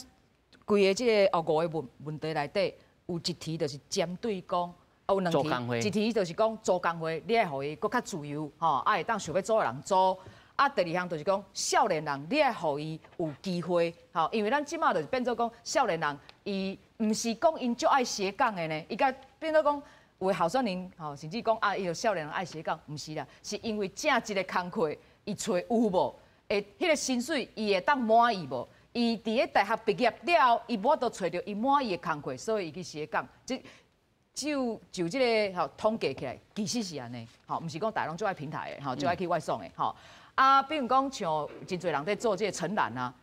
Speaker 2: 规个这个5个问题内底，有一题就是针对讲。有2题，一题就是讲做工会，你爱互伊搁较自由，会当想要做的人做。第2项就是讲少年人，你爱互伊有机会，因为咱即马就是变做讲少年人，伊毋是讲因足爱斜杠的呢，伊甲变做讲有的候选人，甚至讲伊有少年人爱斜杠，毋是啦，是因为正一个工课，伊找有无？迄个薪水伊会当满意无？伊伫咧大学毕业了，伊无都找到伊满意的工课，所以伊去斜杠。就这个统计起来，其实是安尼，毋是讲大拢做爱平台的，就爱去外送的，比如讲像真侪人在做这个承揽啊，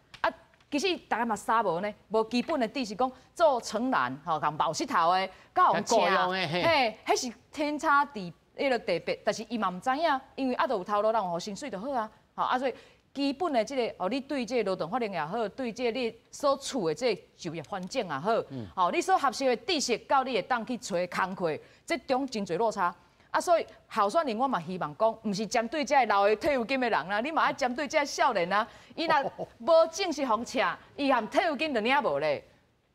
Speaker 2: 其实大家嘛啥无呢？无基本的知识讲做承揽，共冒石头的，甲用请，迄是天差地别，但是伊嘛唔知影，因为都有头路，人有薪水就好啊，所以。基本的你对这劳动法令也好，对这你所处的这就业环境也好，你所学习的知识，到你会当去找工课，这中真侪落差。所以候选人我嘛希望讲，唔是针对这老的退休金的人啦，你嘛爱针对这少年啊，伊若无正式互请，伊含退休金就领无咧，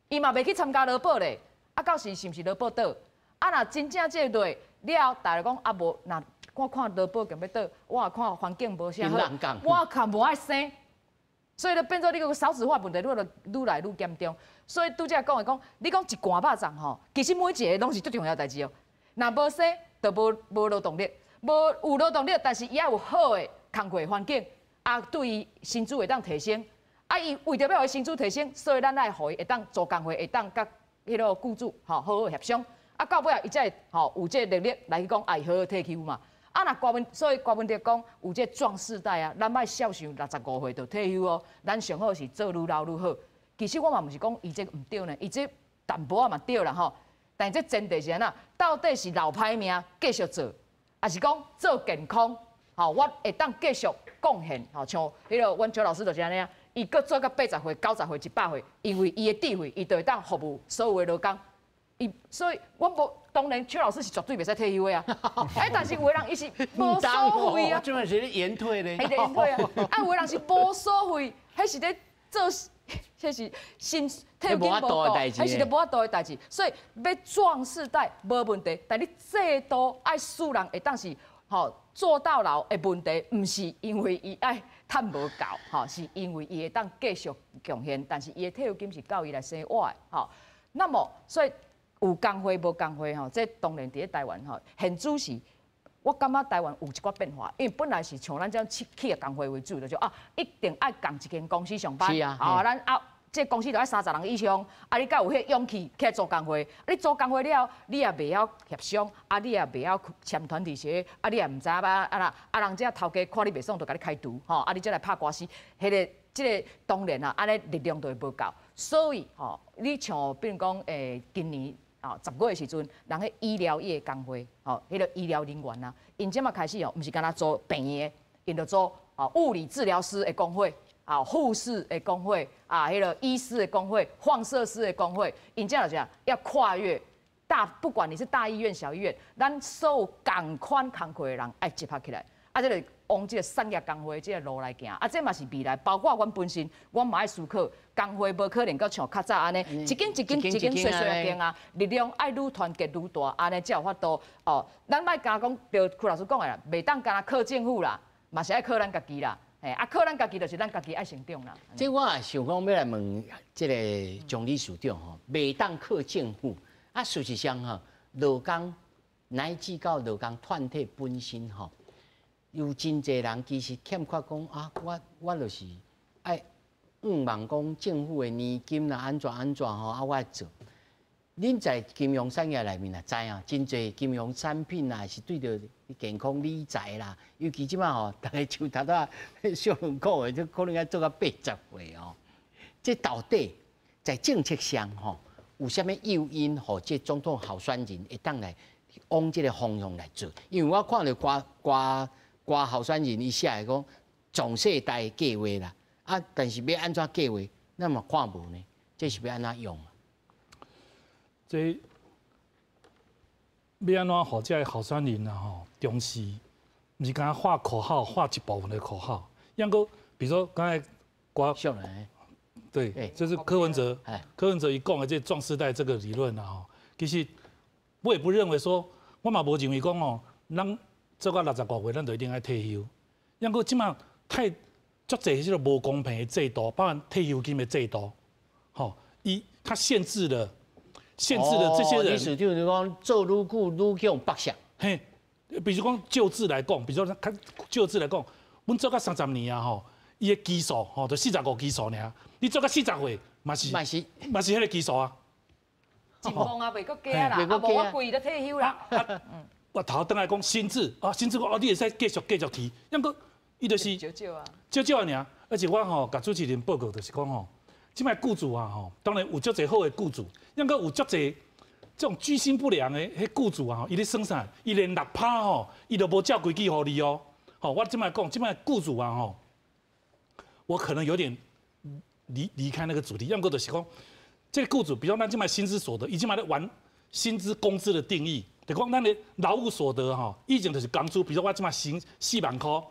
Speaker 2: 伊嘛袂去参加劳保咧，到时是毋是劳保倒？若真正这类了，大家讲无那。我看劳保强要倒，我也看环境无啥好，我看无爱生，所以就变做你个少子化问题，愈来愈严重。所以拄则讲的讲，你讲一竿巴掌吼，其实每一个拢是最重要代志哦。若无生，就无劳动力，有劳动力，但是伊要有好的工课环境，对伊薪资会当提升。伊为着要伊薪资提升，所以咱爱互伊会当做工会，会当甲迄个雇主好好协商。到尾伊才会有这能力来讲，伊好好退休嘛。啊，那所以郭文哲讲有这壮世代啊，咱莫少想65岁就退休哦，咱上好是做愈老愈好。其实我嘛毋是讲伊这唔对呢，伊这淡薄仔嘛对啦吼。但这前提是安那，到底是留歹命继续做，还是讲做健康？吼，我会当继续贡献，吼，像迄个阮邱老师就是安尼啊，伊搁做到80岁、90岁、100岁，因为伊的智慧，伊就会当服务所有的劳工。所以，我无当然，邱老师是绝对袂使退休的啊。但是有的人伊是无所谓啊。
Speaker 5: 这嘛是咧延退咧。
Speaker 2: 系咧延退啊！有的人是无所谓，迄是咧做，迄是薪退休金无够，迄是咧无法度的代志。所以要壮世代无问题，但你制度爱使人会当是做到老的问题，毋是因为伊爱趁无够，是因为伊会当继续贡献，但是伊的退休金是靠伊来生活的，那么所以。有工会无工会这当然伫咧台湾现主是，我感觉台湾有一寡变化，因为本来是像咱这样企业工会为主，就一定爱共一间公司上班，咱这公司就爱30人以上，你才有迄勇气起来组工会。你组工会了，你也袂晓协商，你也袂晓签团体协议，你也毋知人这头家看你袂爽，就甲你开除，你才来拍官司，这个当然安尼力量就会无够，所以你像比如讲今年。10月的时阵，人迄医疗业工会，迄个医疗人员啊，因即马开始毋是干那做病的，因就做物理治疗师的工会，护士的工会，迄个医师的工会，放射师的工会，因这样讲要跨越不管你是大医院、小医院，咱所有共款工课的人爱结合起来，这个往这个产业工会这个路来行，这嘛是未来，包括阮本身，阮嘛爱思考。工会无可能够像较早安尼，一间细间啊，力量爱愈团结愈大，安尼才有法度。咱莫讲对柯老师讲的啦，袂当干靠政府啦，嘛是爱靠咱家己啦。靠咱家己就是咱家己爱成长啦。
Speaker 1: 这我也想讲要来问这个蒋理事长吼，袂当靠政府。事实上劳工乃至到劳工团体本身有真侪人其实欠缺讲我就是爱。望讲政府的年金啦，安怎我爱做。恁在金融产业内面也知啊，真侪金融产品啊，是对着健康理财啦，尤其即马大家像头仔小龙讲的，就可能要做到80岁这到底在政策上有啥物诱因，或这总统候选人会当来往这个方向来做？因为我看到瓜候选人伊写的讲壮世代计划啦。但是要安怎计划，那么看无呢？这是要安怎用？
Speaker 3: 这要安怎互这候选人重视，毋是讲画口号，画一部分的口号。样个，比如说刚才对，就是柯文哲伊讲的这壮世代这个理论其实我也不认为说，我嘛无认为讲咱做到65岁，咱就一定爱退休。样个即马太。足侪迄个无公平的制度，包含退休金的制度，它限制了这些人。
Speaker 1: 意思就是讲，做愈久愈用北上。
Speaker 3: 嘿，比如讲就职来讲，比如说就职来讲，阮做到30年伊的基数就45基数尔，你做到40岁嘛是迄个基数啊。
Speaker 2: 情况也袂阁加啦，无我规都退休啦。
Speaker 3: 我头等来讲薪资薪资你会使继续提，因个。伊就是少尔，而且我甲主持人报告就是讲即摆雇主当然有足侪好的雇主，应该有足侪这种居心不良的迄雇主伊咧算啥？伊连6%伊都无照规矩互你哦。我即摆讲，即摆雇主我可能有点离开那个主题，要么就是讲，这个雇主，比如咱即摆薪资所得，伊即摆咧玩薪资工资的定义，就讲咱的劳务所得以前就是工资，比如我即摆薪4万块。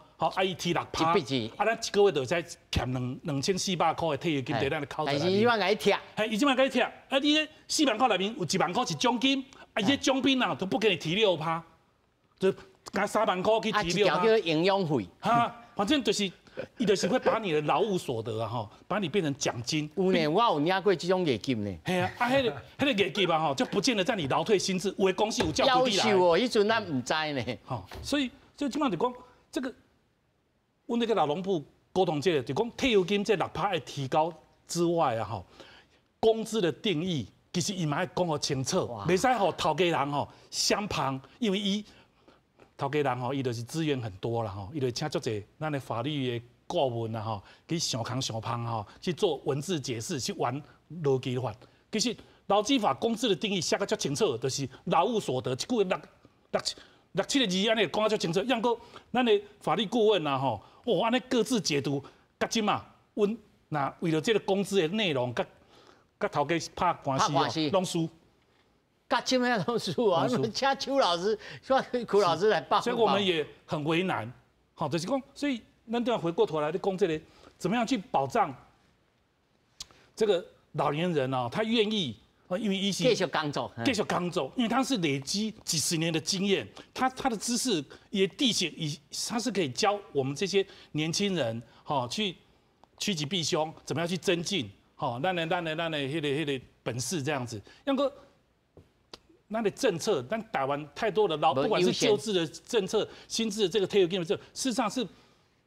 Speaker 3: 伊提6%，咱一个月就使欠2400块的退休金在咱的口袋内面。
Speaker 1: 但是伊万甲伊贴，
Speaker 3: 伊即摆甲伊贴，你咧4万块内面有1万块是奖金，伊这奖金都不给你提6%，就加3万块去提6%。一条
Speaker 1: 叫营养费。
Speaker 3: 反正就是，伊就是会把你的劳务所得把你变成奖金。
Speaker 1: 有呢，我有领过这种业绩呢。
Speaker 3: 系啊，迄个业绩就不见得在你劳退薪资，有的公司有照规矩来。
Speaker 1: 要求迄阵咱唔知呢。
Speaker 3: 所以基本上就讲这个。阮那个劳动部沟通这个，就讲退休金这6%的提高之外工资的定义其实伊嘛要讲好清楚，袂使头家人相旁，因为伊头家人吼，伊就是资源很多啦吼，伊就请足侪咱的法律的顾问啦吼，去上康上芳吼，去做文字解释，去玩劳基法。其实劳基法公司的定义写个足清楚，就是劳务所得，一句六七个字安尼讲啊足清楚。样个咱的法律顾问啦吼，哦安尼各自解读，甲即嘛，阮那为了这个工资的内容，甲头家拍官司哦，拢输。
Speaker 1: 甲今麦拢输啊！请邱老师、苦老师来报。
Speaker 3: 所以我们也很为难，好，就是讲，所以咱都要回过头来，讲这个怎么样去保障这个老年人啊，他愿意因为
Speaker 1: 继续工作，
Speaker 3: 因为他是累积几十年的经验，他的知识也地形，他是可以教我们这些年轻人，去趋吉避凶，怎么样去增进，咱的迄个本事这样子，样个。那的政策，但台湾太多的不管是旧制的政策、新制的这个退休金的政策，事实上是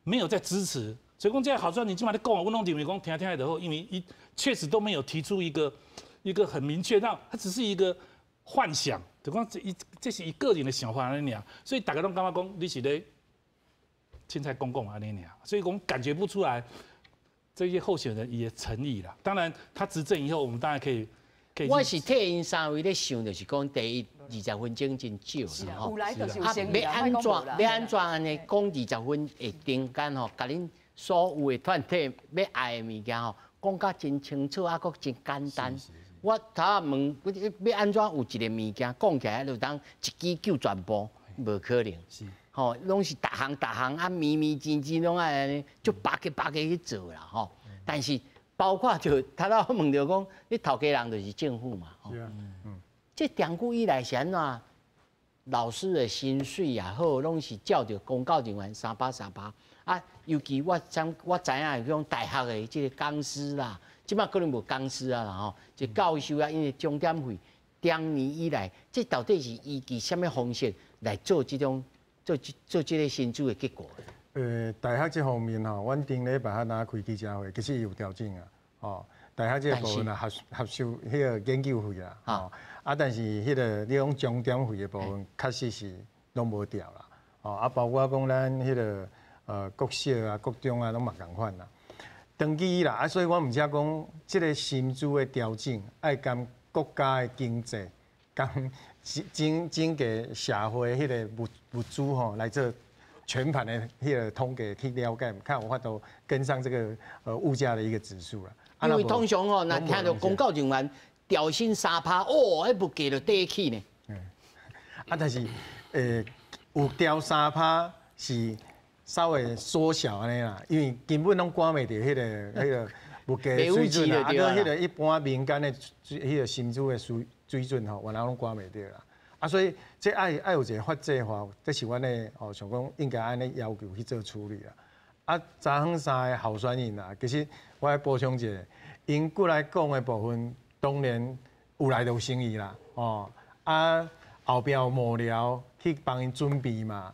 Speaker 3: 没有在支持。所以讲这个好处，你今晚在讲，我拢认为讲听的后，因为确实都没有提出一个很明确，让它只是一个幻想，就讲这是一个人的想法安尼尔。所以大家都感觉讲你是咧青菜公共安尼尔，所以讲感觉不出来这些候选人也诚意啦。当然，他执政以后，我们当然可以。
Speaker 1: 我是替因三位咧想，就是讲第一20分钟真少啦吼。要安怎安尼讲20分会中间吼，甲恁所有的团体要爱的物件吼，讲甲真清楚，啊，搁真简单。我头下问，要安怎有一个物件讲起来就当一举救全部，无可能。吼，拢是逐项啊，咪真拢爱安尼，就巴个去做啦吼。但是。包括就他到问到讲，你头家人就是政府嘛，是啊，这长久以来是安怎？老师的薪水也好，拢是照着公教人员3%啊。尤其我知影迄种大学的这个讲师啦，即摆可能无讲师啊啦吼，这教授啊，因为钟点费长年以来，这到底是依据什么方式来做这种做这个薪资的结果？
Speaker 4: 大学这方面吼，阮顶礼拜还拿开记者会，其实有调整啊。哦，大学这部分啊，合收迄个研究费啦。哦，但是迄个你讲钟点费的部分，确实是拢无调啦。哦，包括讲咱迄个国小啊、国中啊，拢嘛共款啦。长期啦，所以我毋则讲，即个薪资的调整，爱跟国家的经济、跟整个社会迄个物资吼来做。全盘的迄个统计去了解，看有法度跟上这个物价的一个指数啦。
Speaker 1: 因为通常哦，那听到公告人员调薪3%，哦，迄物价就低起呢。
Speaker 4: 但是有调3%是稍微缩小安尼啦，因为根本拢管袂着迄个物价水准啦，啊，迄个一般民间的迄个薪资的水准吼，原来拢管袂着啦。所以这爱有一个法制化，这是阮的想讲应该安尼要求去做处理啦。查访三个候选人啦，其实我来补充一下，因过来讲的部分，当然有来有诚意啦，后边有幕僚去帮因准备嘛，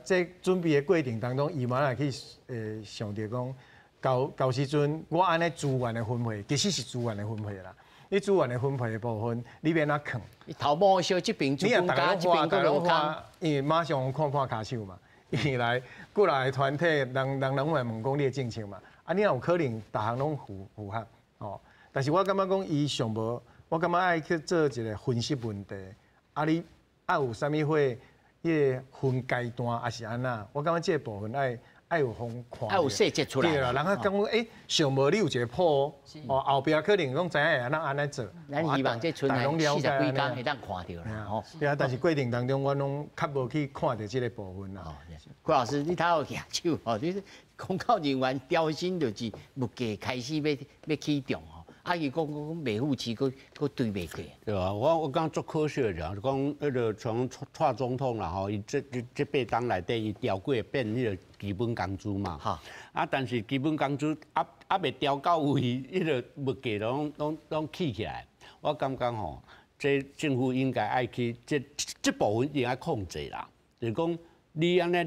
Speaker 4: 这准备的过程当中，伊嘛来去想着讲，到时阵我安尼资源的分配，其实是资源的分配啦。你资源的分配的部分，你免哪坑？
Speaker 1: 你头毛小这边就增加，这边个花，
Speaker 4: 因为马上看破骹手嘛，因来过来团体，人会问讲你的政策嘛，你也有可能逐项拢符合哦。但是我感觉讲伊上无，我感觉爱去做一个分析问题，你有啥物会迄个分阶段，还是安那？我感觉这部分爱有方看，
Speaker 1: 爱有细节出来。
Speaker 4: 对啦，人家讲上无你有一个谱，后边可能讲知影会安尼做。
Speaker 1: 咱希望这剩来40几天会当看到啦，吼。
Speaker 4: 对啊，但是过程当中我拢较无去看到这个部分啦。
Speaker 1: 郭老师，你头有举手吼，就是公告人员调薪就是物价开始要起动吼。伊讲袂付钱，佫对袂过。
Speaker 5: 对啊，我刚做科学的讲，迄个从蔡总统啦吼，伊这8档内底伊调过变迄个基本工资嘛。哈。但是基本工资未调到位，迄个物价拢起起来。我感觉吼，这政府应该爱去这部分应该控制啦。就是讲你安尼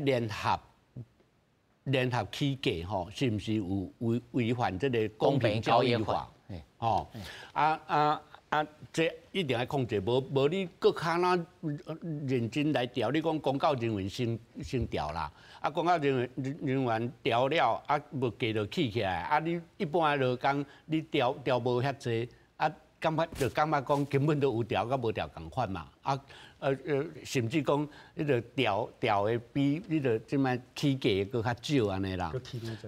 Speaker 5: 联合起价吼，是毋是有违反这个公平交易法？啊，这一定要控制，无你搁较那认真来调。你讲公告人员先调啦，啊，公告人员调了，啊，无继续起来，啊，你一般来讲，你调无遐济，啊，感觉讲根本都有调，甲无调共款嘛，啊，甚至讲你个调的比你个即摆起价搁较少安尼啦。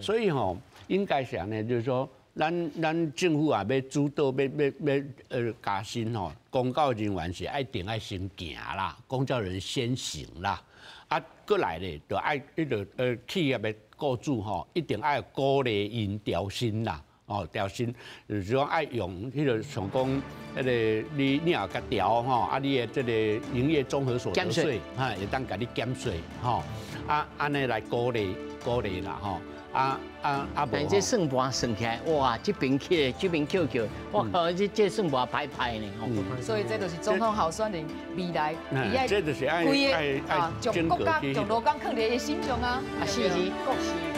Speaker 5: 所以吼，应该是安尼，就是说。咱政府也要主导，要加薪吼，公告人员是一定爱先行啦，公告人先行啦，啊，过来咧就爱企业的雇主吼，一定爱鼓励因调薪啦，哦，调薪就是讲爱用迄个像讲迄个你也甲调吼，啊，你的这个营业综合所得税，哈，会当甲你减税吼，啊，安尼来鼓励啦吼。
Speaker 1: 但这算盘算起来，哇，这边起，这边扣，我靠，这算盘歹歹呢。
Speaker 2: 所以这就是总统候选人未来，
Speaker 5: 这就是爱
Speaker 2: 规个从国家从罗岗放伫伊心上啊，
Speaker 1: 是，国事。